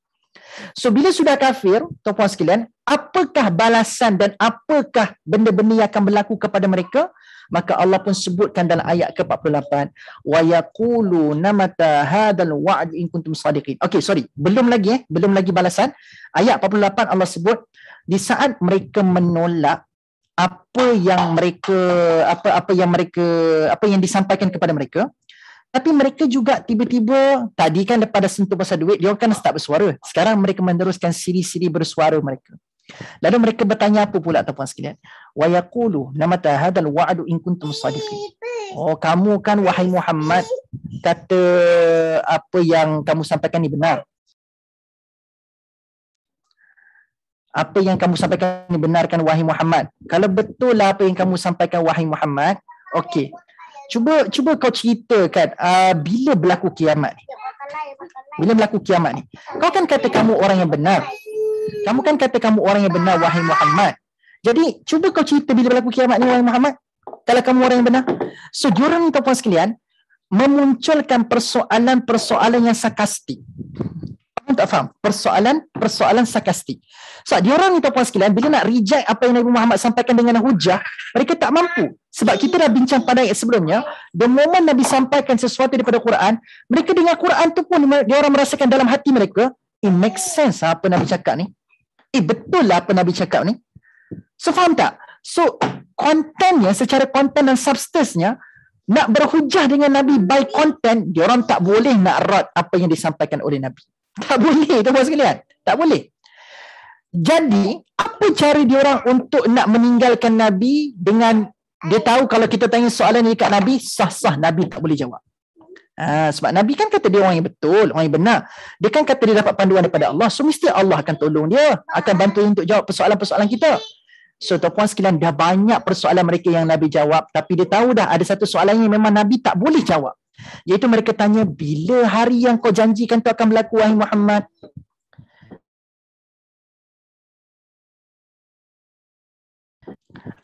So bila sudah kafir, tuan-puan sekalian, apakah balasan dan apakah benda-benda yang akan berlaku kepada mereka? Maka Allah pun sebutkan dalam ayat ke-48, wa yaquluna mata hadzal wa'd in kuntum shadiqin. Okey, sorry, belum lagi balasan. Ayat 48 Allah sebut di saat mereka menolak apa yang disampaikan kepada mereka. Tapi mereka juga tiba-tiba, tadi kan lepas dah sentuh pasal duit, dia kan start bersuara. Sekarang mereka meneruskan siri-siri bersuara mereka. Lalu mereka bertanya apa pula, tuan-puan sekalian? Wa yaqulu namata hadzal wa'du in kuntum shadiqin. Oh, kamu kan wahai Muhammad kata apa yang kamu sampaikan ni benar. Apa yang kamu sampaikan ni benar kan wahai Muhammad? Kalau betul lah apa yang kamu sampaikan wahai Muhammad, okey. Cuba kau ceritakan bila berlaku kiamat ni. Bila berlaku kiamat ni. Kau kan kata kamu orang yang benar. Kamu kan kata kamu orang yang benar wahai Muhammad. Jadi cuba kau cerita bila berlaku kiamat ni wahai Muhammad. Kalau kamu orang yang benar. So diorang ni tuan-puan sekalian memunculkan persoalan-persoalan yang sarkastik. Faham tak faham? Persoalan sarkastik. So diorang ni tuan-puan sekalian bila nak reject apa yang Nabi Muhammad sampaikan dengan hujah, mereka tak mampu. Sebab kita dah bincang pada ayat sebelumnya, the moment Nabi sampaikan sesuatu daripada Quran, mereka dengar Quran tu pun diorang merasakan dalam hati mereka, it makes sense apa Nabi cakap ni. Betul lah apa Nabi cakap ni. So faham tak? So kontennya, secara konten dan substance-nya, nak berhujah dengan Nabi by content, diorang tak boleh nak rad apa yang disampaikan oleh Nabi. Tak boleh, tuan-tuan sekalian. Tak boleh. Jadi, apa cara diorang untuk nak meninggalkan Nabi dengan dia tahu kalau kita tanya soalan ni dekat Nabi, sah-sah Nabi tak boleh jawab. Sebab Nabi kan kata dia orang yang betul, orang yang benar. Dia kan kata dia dapat panduan daripada Allah. So, mesti Allah akan tolong dia. Akan bantu untuk jawab persoalan-persoalan kita. So, tuan-puan sekalian, dah banyak persoalan mereka yang Nabi jawab. Tapi dia tahu dah ada satu soalan yang memang Nabi tak boleh jawab. Iaitu mereka tanya, bila hari yang kau janjikan tu akan berlaku, wahai Muhammad?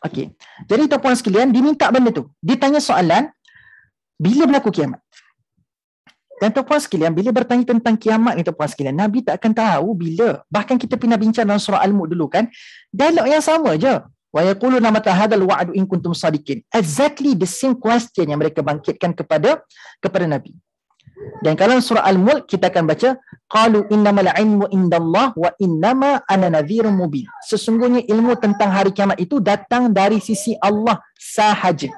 Okey. Jadi tuan-puan sekalian, diminta benda tu. Ditanya soalan, bila berlaku kiamat? Dan tuan-puan sekalian, bila bertanya tentang kiamat ni tuan-puan sekalian, Nabi tak akan tahu bila. Bahkan kita pernah bincang dalam surah Al-Mulk dulu kan, dialog yang sama je. Wa yaquluna mata hadzal wa'du in kuntum shadiqin. Exactly the same question yang mereka bangkitkan kepada Nabi. Dan kalau surah Al-Mulk kita akan baca, qalu innamal ilmu indallah wa innama ana nadhirun mubin. Sesungguhnya ilmu tentang hari kiamat itu datang dari sisi Allah sahaja.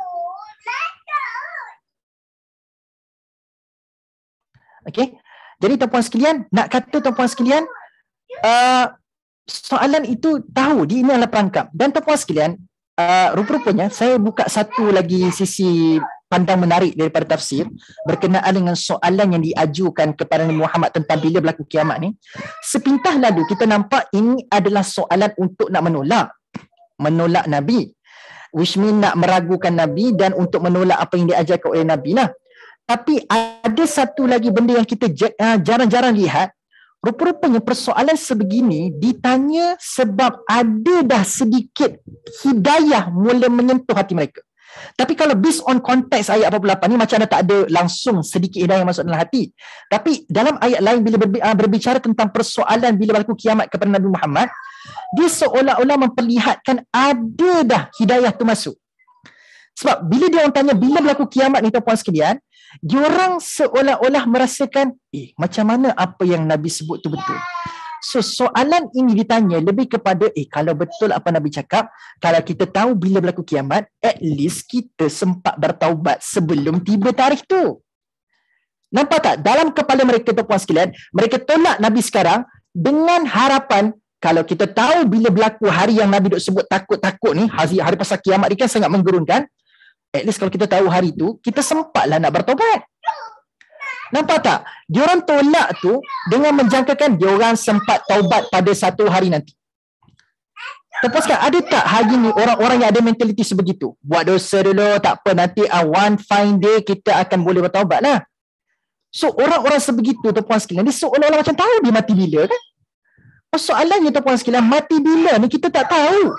Okey. Jadi tuan-puan sekalian, nak kata tuan-puan sekalian, soalan itu tahu di ini adalah perangkap. Dan tuan-puan sekalian, rupa-rupanya saya buka satu lagi sisi pandang menarik daripada tafsir berkenaan dengan soalan yang diajukan kepada Nabi Muhammad tentang bila berlaku kiamat ni. Sepintas lalu kita nampak ini adalah soalan untuk nak menolak Nabi, which mean nak meragukan Nabi dan untuk menolak apa yang diajarkan oleh Nabi lah. Tapi ada satu lagi benda yang kita jarang-jarang lihat. Rupa-rupanya persoalan sebegini ditanya sebab ada dah sedikit hidayah mula menyentuh hati mereka. Tapi kalau based on konteks ayat 48 ni macam tak ada langsung sedikit hidayah masuk dalam hati. Tapi dalam ayat lain bila berbicara tentang persoalan bila berlaku kiamat kepada Nabi Muhammad, dia seolah-olah memperlihatkan ada dah hidayah tu masuk. Sebab bila dia orang tanya bila berlaku kiamat ni tuan-puan sekalian, diorang seolah-olah merasakan macam mana apa yang Nabi sebut tu betul. So soalan ini ditanya lebih kepada kalau betul apa Nabi cakap, kalau kita tahu bila berlaku kiamat, at least kita sempat bertaubat sebelum tiba tarikh tu. Nampak tak? Dalam kepala mereka tuan-puan sekalian, mereka tolak Nabi sekarang dengan harapan kalau kita tahu bila berlaku hari yang Nabi duk sebut takut-takut ni, hari pasal kiamat ni kan sangat menggerunkan. At least kalau kita tahu hari tu, kita sempatlah nak bertaubat. Nampak tak? Diorang tolak tu dengan menjangkakan diorang sempat taubat pada satu hari nanti. Terpuskan, ada tak hari ni orang-orang yang ada mentaliti sebegitu? Buat dosa dulu, tak apa, nanti one fine day kita akan boleh bertaubat lah. So orang-orang sebegitu tuan-puan sekalian, dia seolah-olah macam tahu dia mati bila kan? Soalannya tuan-puan sekalian, mati bila ni kita tak tahu.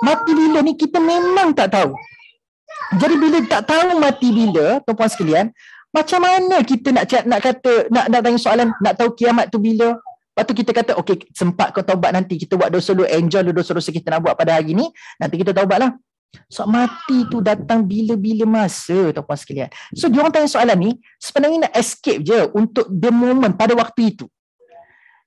Mati bila ni kita memang tak tahu. Jadi bila tak tahu mati bila, tuan-puan sekalian, macam mana kita nak kata nak tanya soalan nak tahu kiamat tu bila? Lepas tu kita kata okey, sempat kau taubat nanti, kita buat dosa dulu, enjoy dulu dosa-dosa kita nak buat pada hari ni, nanti kita taubatlah. So mati tu datang bila-bila masa tuan-puan sekalian. So dia orang tanya soalan ni sebenarnya nak escape je untuk the moment pada waktu itu.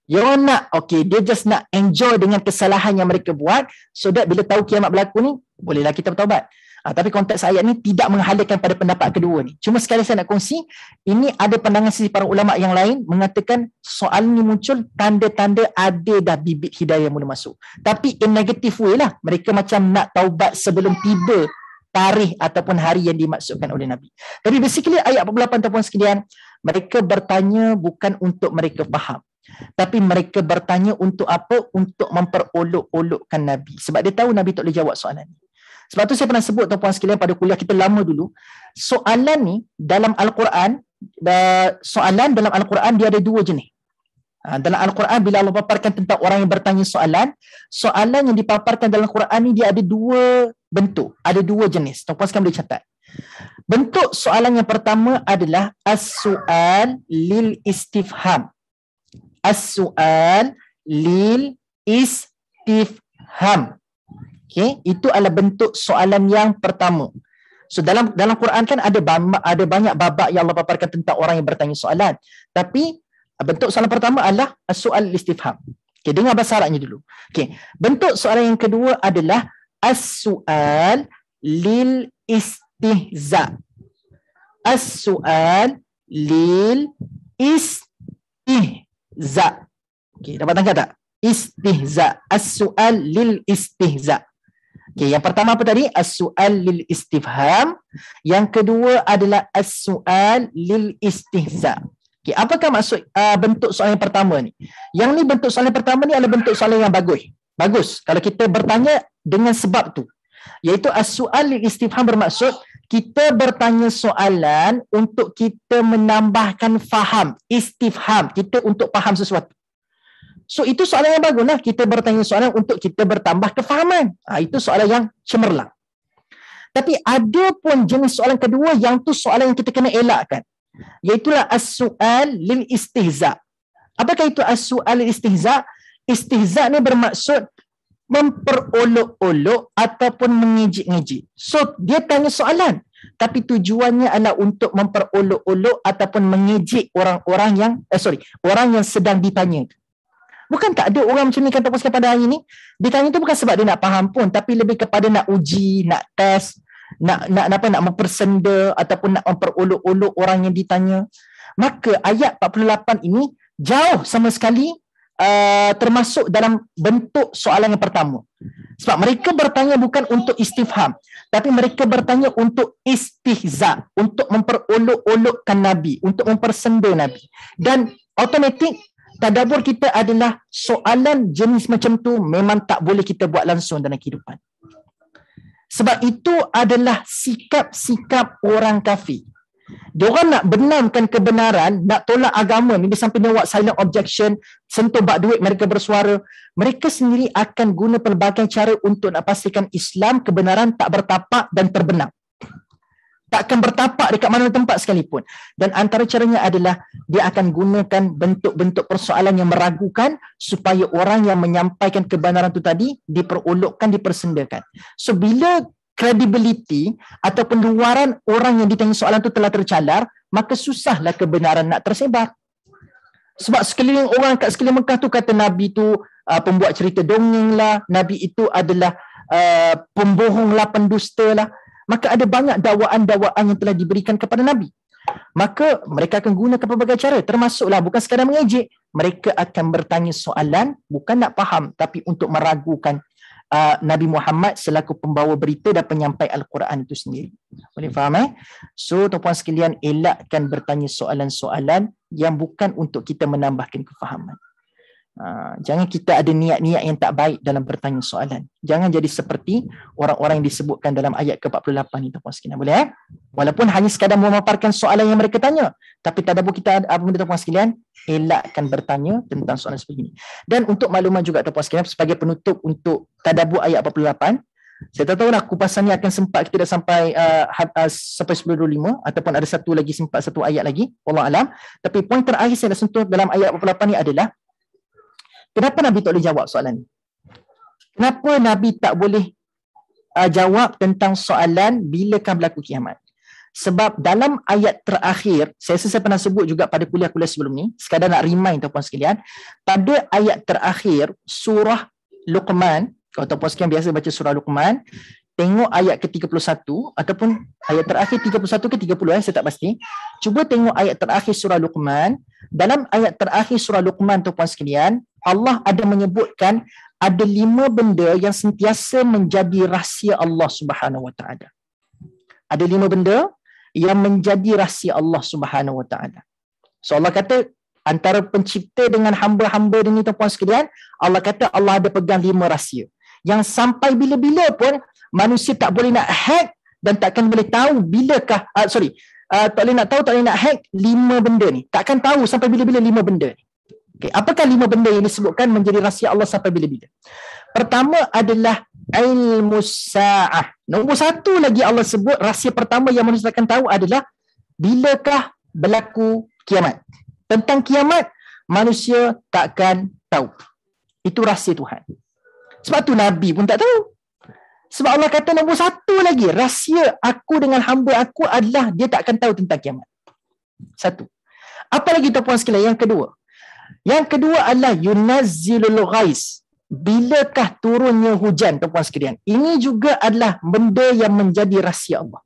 Dia orang nak, dia just nak enjoy dengan kesalahan yang mereka buat so that bila tahu kiamat berlaku ni, bolehlah kita bertaubat. Tapi konteks ayat ni tidak menghalalkan pada pendapat kedua ni. Cuma sekali saya nak kongsi, ini ada pandangan sisi para ulama yang lain mengatakan soal ni muncul tanda-tanda ada dah bibit hidayah mula masuk. Tapi in negative way lah. Mereka macam nak taubat sebelum tiba tarikh ataupun hari yang dimaksudkan oleh Nabi. Tapi basically ayat 48 tuan-puan sekalian, mereka bertanya bukan untuk mereka faham. Tapi mereka bertanya untuk apa? Untuk memperolok-olokkan Nabi. Sebab dia tahu Nabi tak boleh jawab soalan ni. Sebab tu saya pernah sebut tuan-puan sekalian pada kuliah kita lama dulu, soalan ni dalam Al-Quran, soalan dalam Al-Quran dia ada dua jenis. Dalam Al-Quran bila Allah paparkan tentang orang yang bertanya soalan yang dipaparkan dalam Al-Quran ni dia ada dua bentuk, ada dua jenis. Tuan-puan sekalian boleh catat. Bentuk soalan yang pertama adalah as-su'al lil istifham. As-su'al lil istifham. Okay, itu adalah bentuk soalan yang pertama. So dalam Quran kan ada banyak babak yang Allah paparkan tentang orang yang bertanya soalan. Tapi bentuk soalan pertama adalah as-su'al istifham. Okay, dengar bahasa Arabnya dulu. Okay, bentuk soalan yang kedua adalah as-su'al lil istihza. As-su'al lil istihza. Okay, dapat tangkap tak? Istihza. As-su'al lil istihza. Okay, yang pertama apa tadi? As-su'al lil istifham. Yang kedua adalah as-su'al lil istihza. Okay, apakah maksud bentuk soalan yang pertama ni? Yang ni bentuk soalan yang pertama ni adalah bentuk soalan yang bagus. Bagus kalau kita bertanya dengan sebab tu. Iaitu as-su'al lil istifham bermaksud kita bertanya soalan untuk kita menambahkan faham. Istifham, kita untuk faham sesuatu. So itu soalan yang bagus lah. Kita bertanya soalan untuk kita bertambah kefahaman. Itu soalan yang cemerlang. Tapi ada pun jenis soalan kedua yang tu soalan yang kita kena elakkan. Iaitulah as-su'al lil istihza. Apakah itu as-su'al lil istihza? Istihza ni bermaksud memperolok-olok ataupun mengejek-ngejek. So dia tanya soalan tapi tujuannya adalah untuk memperolok-olok ataupun mengejek orang-orang yang sedang ditanya. Bukan tak ada orang macam ni kata pasal pada hari ni. Dia tanya tu bukan sebab dia nak faham pun, tapi lebih kepada nak uji, nak test, nak mempersenda ataupun nak memperolok-olok orang yang ditanya. Maka ayat 48 ini jauh sama sekali termasuk dalam bentuk soalan yang pertama. Sebab mereka bertanya bukan untuk istifham, tapi mereka bertanya untuk istihza, untuk memperolok-olokkan Nabi, untuk mempersenda Nabi. Dan automatik tadabbur kita adalah soalan jenis macam tu memang tak boleh kita buat langsung dalam kehidupan. Sebab itu adalah sikap-sikap orang kafir. Diorang nak benamkan kebenaran, nak tolak agama ni, dia sampai dia buat silent objection, sentuh bak duit mereka bersuara. Mereka sendiri akan guna pelbagai cara untuk nak pastikan Islam kebenaran tak bertapak dan terbenam. Takkan bertapak dekat mana tempat sekalipun. Dan antara caranya adalah dia akan gunakan bentuk-bentuk persoalan yang meragukan supaya orang yang menyampaikan kebenaran tu tadi diperolokkan, dipersendakan. So bila credibility ataupun luaran orang yang ditanya soalan tu telah tercalar, maka susahlah kebenaran nak tersebar. Sebab sekeliling orang kat sekeliling Mekah tu kata Nabi tu pembuat cerita dongeng lah, Nabi itu adalah pembohong lah, pendusta lah. Maka ada banyak dakwaan-dakwaan yang telah diberikan kepada Nabi. Maka mereka akan gunakan pelbagai cara, termasuklah bukan sekadar mengejek, mereka akan bertanya soalan bukan nak faham, tapi untuk meragukan Nabi Muhammad selaku pembawa berita dan penyampai Al-Quran itu sendiri. Boleh faham? So tuan-puan sekalian, elakkan bertanya soalan-soalan yang bukan untuk kita menambahkan kefahaman. Jangan kita ada niat-niat yang tak baik dalam bertanya soalan. Jangan jadi seperti orang-orang yang disebutkan dalam ayat ke-48 ni, tuan-puan sekalian. Boleh? Walaupun hanya sekadar memaparkan soalan yang mereka tanya, tapi tadabbur kita apa benda, tuan-puan sekalian, elakkan bertanya tentang soalan seperti ini. Dan untuk makluman juga, tuan-puan sekalian, sebagai penutup untuk tadabbur ayat 48, saya tak tahu lah kupasan ni akan sempat kita dah sampai sampai 10.25 ataupun ada satu lagi sempat satu ayat lagi, wallahu alam. Tapi poin terakhir saya dah sentuh dalam ayat 48 ni adalah kenapa Nabi tak boleh jawab soalan ni? Kenapa Nabi tak boleh jawab tentang soalan bilakah berlaku kiamat? Sebab dalam ayat terakhir, saya pernah sebut juga pada kuliah-kuliah sebelum ni, sekadar nak remind tuan-puan sekalian, pada ayat terakhir surah Luqman, kalau tuan-puan sekalian biasa baca surah Luqman, tengok ayat ke-31 ataupun ayat terakhir 31 ke 30, saya tak pasti. Cuba tengok ayat terakhir surah Luqman. Dalam ayat terakhir surah Luqman, tuan-puan sekalian, Allah ada menyebutkan ada 5 benda yang sentiasa menjadi rahsia Allah Subhanahu Wa Taala. Ada 5 benda yang menjadi rahsia Allah Subhanahu Wa Taala. So Allah kata antara pencipta dengan hamba-hamba dia ni, tuan-puan sekalian, Allah kata Allah ada pegang 5 rahsia yang sampai bila-bila pun manusia tak boleh nak hack dan takkan boleh tahu bilakah tak boleh nak tahu, tak boleh nak hack 5 benda ni. Takkan tahu sampai bila-bila 5 benda ni. Okay, apakah 5 benda yang disebutkan menjadi rahsia Allah sampai bila-bila? Pertama adalah ilmu sa'ah. Nombor 1 lagi Allah sebut rahsia pertama yang manusia akan tahu adalah bilakah berlaku kiamat. Tentang kiamat manusia takkan tahu. Itu rahsia Tuhan. Sebab tu Nabi pun tak tahu. Sebab Allah kata nombor 1 lagi, rahsia aku dengan hamba aku adalah dia tak akan tahu tentang kiamat. 1. Apa lagi tuan-puan sekalian? Yang kedua adalah yunazzilul ghais. Bilakah turunnya hujan, tuan-puan sekalian? Ini juga adalah benda yang menjadi rahsia Allah.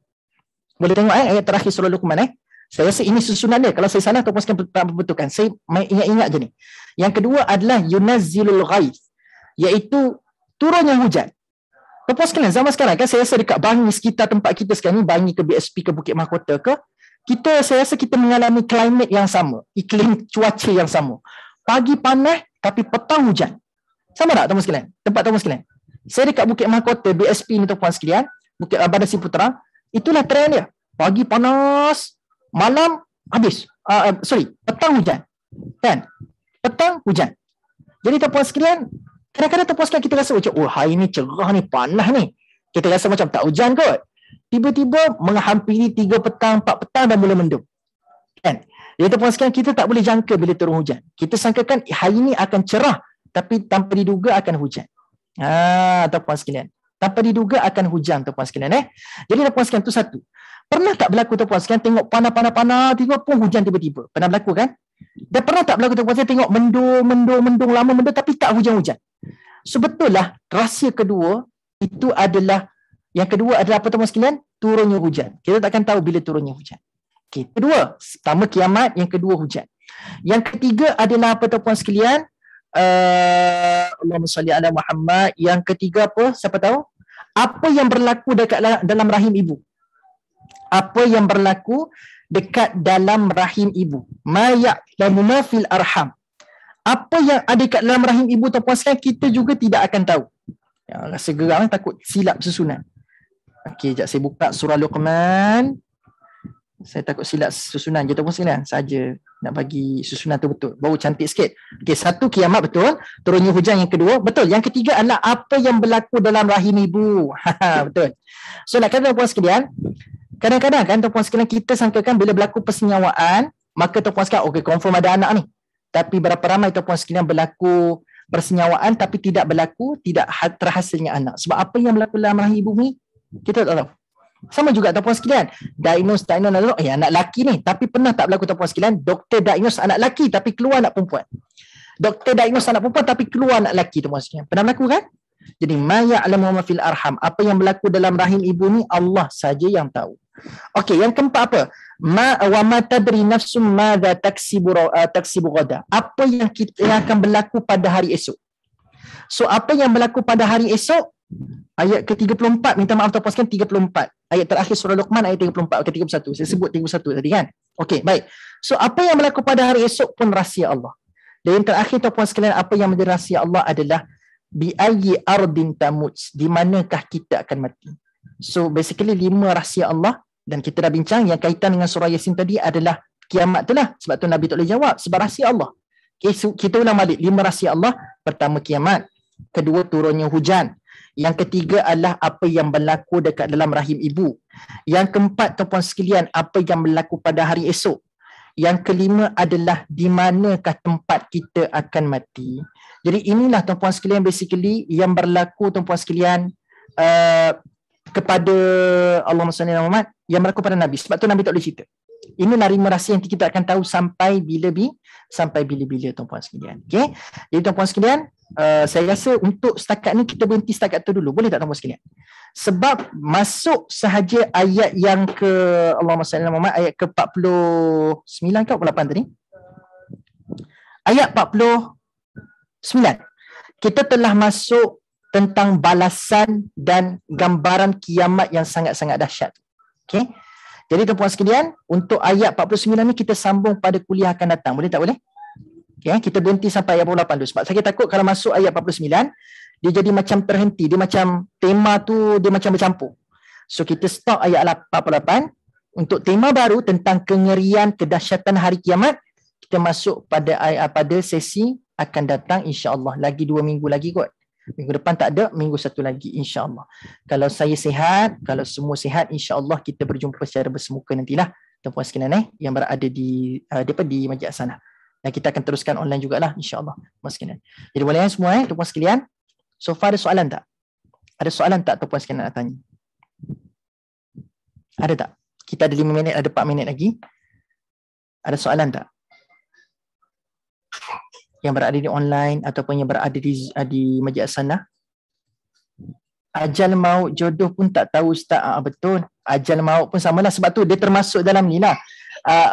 Boleh tengok ayat terakhir surah Luqman. Saya rasa ini susunan dia. Kalau saya salah, tuan-puan sekalian betulkan. Saya ingat-ingat je ni. Yang kedua adalah yunazzilul ghais, iaitu turunnya hujan. Tuan-puan sekalian, zaman sekarang kan saya rasa dekat Bangi sekitar tempat kita sekarang ni, Bangi ke BSP ke Bukit Mahkota ke, saya rasa kita mengalami climate yang sama, iklim cuaca yang sama. Pagi panas tapi petang hujan. Sama tak tuan-puan sekalian? Tempat tuan-puan sekalian? Saya dekat Bukit Mahkota, BSP ni tuan-puan sekalian, Bukit Badan Siputra, itulah trend dia. Pagi panas, malam habis. Petang hujan. Kan? Petang hujan. Jadi tuan-puan sekalian, kadang-kadang tuan-puan sekalian kita rasa macam, oh hari ni cerah ni, panas ni. Kita rasa macam tak hujan kot. Tiba-tiba menghampiri 3 petang, 4 petang dah mula mendung. Kan? Jadi tuan-puan sekalian, kita tak boleh jangka bila turun hujan. Kita sangkakan hari ni akan cerah, tapi tanpa diduga akan hujan. Tuan-puan sekalian. Tanpa diduga akan hujan, tuan-puan sekalian. Jadi tuan-puan sekalian, tu satu. Pernah tak berlaku tuan-puan sekalian tengok panas-panas, tiba pun hujan tiba-tiba? Pernah berlaku kan? Dan pernah tak berlaku tuan-puan sekalian tengok mendung, lama mendung, tapi tak hujan-hujan? So betul lah, rahsia kedua, itu adalah, yang kedua adalah apa tuan-puan sekalian? Turunnya hujan. Kita takkan tahu bila turunnya hujan. Okay. Kedua, pertama kiamat, yang kedua hujan. Yang ketiga adalah apa tuan-puan sekalian? Allahumma salli ala Muhammad. Yang ketiga apa? Siapa tahu? Apa yang berlaku dekat dalam rahim ibu? Apa yang berlaku dekat dalam rahim ibu? Ma ya'lamu ma fil arham. Apa yang ada dekat dalam rahim ibu tuan-puan sekalian, kita juga tidak akan tahu. Ya, rasa geram, takut silap susunan. Okey, sekejap saya buka surah Luqman. Saya takut silap susunan je tuan-puan sekalian. Saja nak bagi susunan tu betul. Baru cantik sikit. Okey, satu kiamat betul. Turunnya hujan yang kedua. Betul. Yang ketiga adalah apa yang berlaku dalam rahim ibu. Betul. So nak kata tuan-puan sekalian, kadang-kadang kan tuan-puan sekalian kita sangkakan bila berlaku persenyawaan, maka tuan-puan sekalian, okey confirm ada anak ni. Tapi berapa ramai tuan-puan sekalian berlaku persenyawaan tapi tidak berlaku, tidak terhasilnya anak. Sebab apa yang berlaku dalam rahim ibu ni? Kita tak tahu. Sama juga tuan-puan sekalian, diagnose anak lelaki ni, tapi pernah tak berlaku tuan-puan sekalian, doktor diagnose anak lelaki tapi keluar anak perempuan. Doktor diagnose anak perempuan tapi keluar anak lelaki tuan-puan sekalian. Pernah berlaku kan? Jadi ma ya'lamu ma fil arham, apa yang berlaku dalam rahim ibu ni Allah saja yang tahu. Okey, yang keempat apa? Wa ma tadri nafsum madza taksibu ghada. Apa yang akan berlaku pada hari esok. So apa yang berlaku pada hari esok? Ayat ke-34, minta maaf tuan-puan sekalian, 34. Ayat terakhir surah Luqman ayat 34 ke 31. Saya sebut 31 tadi kan. Okey, baik. So apa yang berlaku pada hari esok pun rahsia Allah. Dan yang terakhir tuan-puan sekalian, apa yang menjadi rahsia Allah adalah bi ayyi ardin tamut, di manakah kita akan mati. So basically 5 rahsia Allah, dan kita dah bincang yang kaitan dengan surah Yasin tadi adalah kiamat tu lah. Sebab tu Nabi tak boleh jawab sebab rahsia Allah. Okay, so kita ulang balik 5 rahsia Allah. Pertama kiamat, kedua turunnya hujan, yang ketiga adalah apa yang berlaku dekat dalam rahim ibu, yang keempat tuan-puan sekalian apa yang berlaku pada hari esok, yang kelima adalah di manakah tempat kita akan mati. Jadi inilah tuan-puan sekalian basically yang berlaku tuan-puan sekalian kepada Allahumma salli ala Muhammad, yang berlaku pada Nabi. Sebab tu Nabi tak boleh cerita. Inilah 5 rahsia yang kita akan tahu sampai bila-bila tuan-puan sekalian. Okey. Jadi tuan-puan sekalian, saya rasa untuk setakat ni kita berhenti setakat tu dulu. Boleh tak tuan-puan sekalian? Sebab masuk sahaja ayat yang ke Allahumma salli ala Muhammad, ayat ke 49 ke 48 tadi. Ayat 49. Kita telah masuk tentang balasan dan gambaran kiamat yang sangat-sangat dahsyat. Okey. Jadi tuan-puan sekalian, untuk ayat 49 ni kita sambung pada kuliah akan datang. Boleh tak boleh? Okay, kita berhenti sampai ayat 48 dulu. Sebab saya takut kalau masuk ayat 49, dia jadi macam terhenti. Dia macam, tema tu dia macam bercampur. So kita stop ayat 48. Untuk tema baru tentang kengerian, kedahsyatan hari kiamat, kita masuk pada sesi akan datang insya-Allah. Lagi 2 minggu lagi kot. Minggu depan tak ada, minggu satu lagi insya-Allah. Kalau saya sihat, kalau semua sihat, insya-Allah kita berjumpa secara bersemuka nantilah tuan-puan sekalian yang berada di Masjid Hasanah. Dan kita akan teruskan online jugalah insya-Allah tuan-puan sekalian. Jadi boleh semua tuan-puan sekalian. So far ada soalan tak? Ada soalan tak tuan-puan sekalian nak tanya? Ada tak? Kita ada 5 minit, ada 4 minit lagi. Ada soalan tak? Yang berada di online ataupun yang berada di Masjid Hasanah. Ajal maut jodoh pun tak tahu Ustaz. Betul. Ajal maut pun samalah, sebab tu dia termasuk dalam ni lah.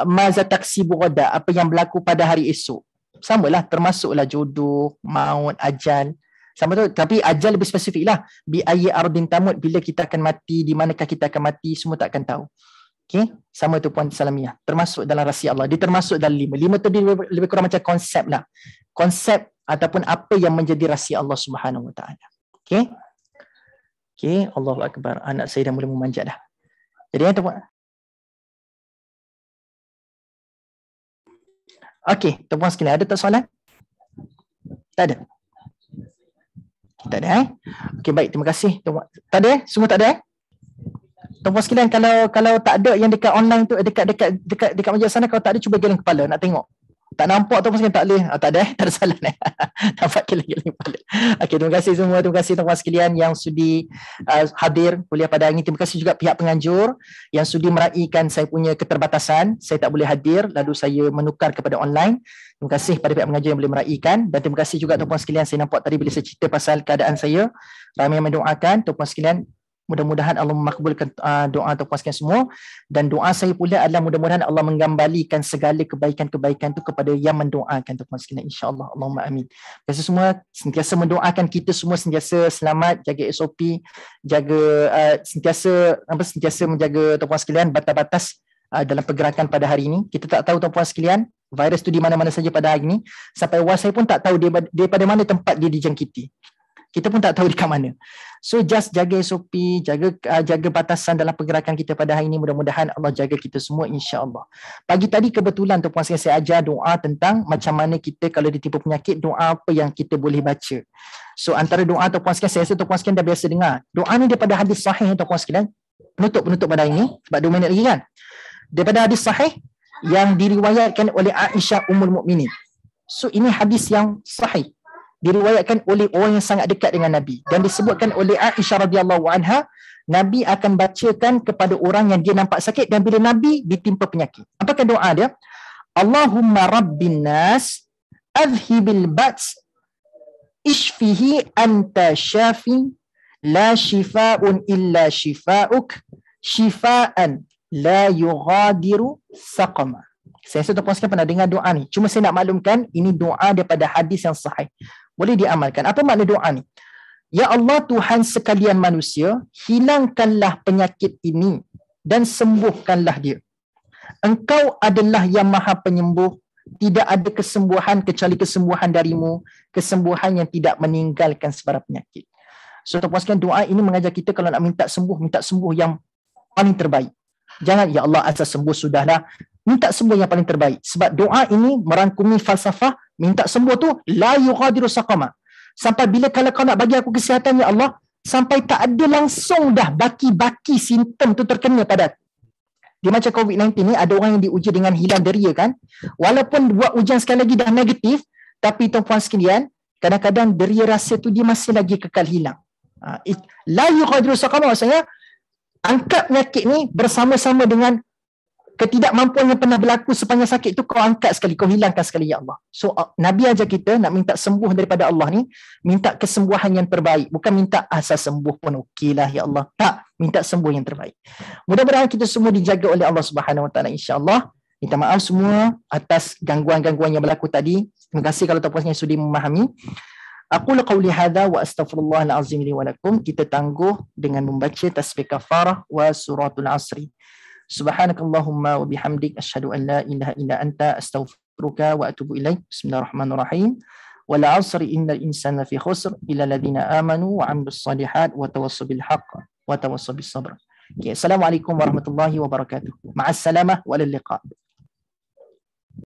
Maza taksibu ghada, apa yang berlaku pada hari esok. Samalah, termasuklah jodoh, maut, ajal. Sama tu, tapi ajal lebih spesifik lah. Bi ayyi ardin tamut, bila kita akan mati, di manakah kita akan mati, semua tak akan tahu. Okay, sama tu Puan Salamiah. Termasuk dalam rahsia Allah. Dia termasuk dalam 5. 5 tu dia lebih kurang macam konsep lah. Konsep ataupun apa yang menjadi rahsia Allah Subhanahu Wa Taala. Okay, Okey, Allahu Akbar. Anak saya dah mula memanjat dah. Jadi tuan-puan. Okey, tuan-puan sekalian, ada tak soalan? Tak ada. Tak ada Okey, baik, terima kasih. Tak ada Semua tak ada Tuan-puan sekalian, kalau tak ada yang dekat online tu, dekat majlis sana, kalau tak ada cuba geleng kepala nak tengok. Tak nampak tuan-puan sekalian, tak boleh. Tak ada tak ada salah nampak geleng kepala. Okey, terima kasih semua. Terima kasih tuan-puan sekalian yang sudi hadir kuliah pada hari ini. Terima kasih juga pihak penganjur yang sudi meraihkan saya punya keterbatasan. Saya tak boleh hadir, lalu saya menukar kepada online. Terima kasih pada pihak pengajar yang boleh meraihkan, dan terima kasih juga tuan-puan sekalian. Saya nampak tadi bila saya cerita pasal keadaan saya, ramai yang mendoakan. Tuan-puan sekalian, mudah-mudahan Allah memakbulkan doa tuan-puan sekalian semua, dan doa saya pula adalah mudah-mudahan Allah menggambalikan segala kebaikan-kebaikan itu kepada yang mendoakan tuan-puan sekalian, insya-Allah. Allahumma amin. Terima kasih semua, sentiasa mendoakan kita semua sentiasa selamat, jaga SOP, jaga sentiasa menjaga tuan-puan sekalian batas-batas dalam pergerakan pada hari ini. Kita tak tahu tuan-puan sekalian, virus tu di mana-mana saja pada hari ini. Sampai saya pun tak tahu dia daripada mana tempat dia dijangkiti. Kita pun tak tahu dekat mana. So just jaga SOP, jaga batasan dalam pergerakan kita pada hari ini. Mudah-mudahan Allah jaga kita semua, insya-Allah. Pagi tadi kebetulan tuan-puan sekalian saya ajar doa tentang macam mana kita kalau ditimpa penyakit, doa apa yang kita boleh baca. So antara doa tuan-puan sekalian, saya rasa tuan-puan sekalian dah biasa dengar. Doa ni daripada hadis sahih tuan-puan sekalian. Penutup pada hari ini sebab 2 minit lagi kan. Daripada hadis sahih yang diriwayatkan oleh Aisyah Ummul Mukminin. So ini hadis yang sahih, diriwayatkan oleh orang yang sangat dekat dengan Nabi, dan disebutkan oleh Aisyah radhiyallahu anha, Nabi akan bacakan kepada orang yang dia nampak sakit dan bila Nabi ditimpa penyakit. Apakah doa dia? Allahumma rabbin nas adhibil bats ishfihi anta syafin la shifaa'un illa shifaa'uk shifaan la yughadiru saqama. Saya rasa tuan-puan sekalian pernah dengar doa ni. Cuma saya nak maklumkan, ini doa daripada hadis yang sahih. Boleh diamalkan. Apa makna doa ni? Ya Allah Tuhan sekalian manusia, hilangkanlah penyakit ini dan sembuhkanlah dia. Engkau adalah yang maha penyembuh. Tidak ada kesembuhan kecuali kesembuhan darimu. Kesembuhan yang tidak meninggalkan sebarang penyakit. So tuan-puan sekalian, doa ini mengajar kita kalau nak minta sembuh yang paling terbaik. Jangan, ya Allah asal sembuh sudahlah. Minta sembuh yang paling terbaik. Sebab doa ini merangkumi falsafah minta sembuh tu la yughadiru saqama. Sampai bila kalau kau nak bagi aku kesihatan ya Allah, sampai tak ada langsung dah baki-baki simptom tu terkena pada aku. Dia macam COVID-19 ni, ada orang yang diuji dengan hilang deria kan. Walaupun buat ujian sekali lagi dah negatif, tapi tuan-puan sekalian, kadang-kadang deria rasa tu dia masih lagi kekal hilang. La yughadiru saqama maksudnya angkat penyakit ni bersama-sama dengan ketidakmampuan yang pernah berlaku sepanjang sakit tu, kau angkat sekali, kau hilangkan sekali ya Allah. So Nabi ajar kita nak minta sembuh daripada Allah ni, minta kesembuhan yang terbaik, bukan minta asal sembuh pun okeylah ya Allah. Tak, minta sembuh yang terbaik. Mudah-mudahan kita semua dijaga oleh Allah Subhanahu Wa Taala, insya-Allah. Minta maaf semua atas gangguan-gangguan yang berlaku tadi. Terima kasih kalau tuan-puan yang sudi memahami. Aqulu qawli hadza wa astaghfirullahal azim li wa lakum. Kita tangguh dengan membaca tasbih kafarah wa suratul asri. Subhanakallahumma wa bihamdik asyhadu an la ilaha illa anta astaghfiruka wa atubu ilaik. Bismillahirrahmanirrahim. Wal 'asri innal insana fi khusr illa alladziina amanu wa 'amilus shalihat wa tawassaw bil haqq wa tawassaw bis sabr. Okay, assalamualaikum warahmatullahi wabarakatuh. Ma'as salamah wa lil liqa.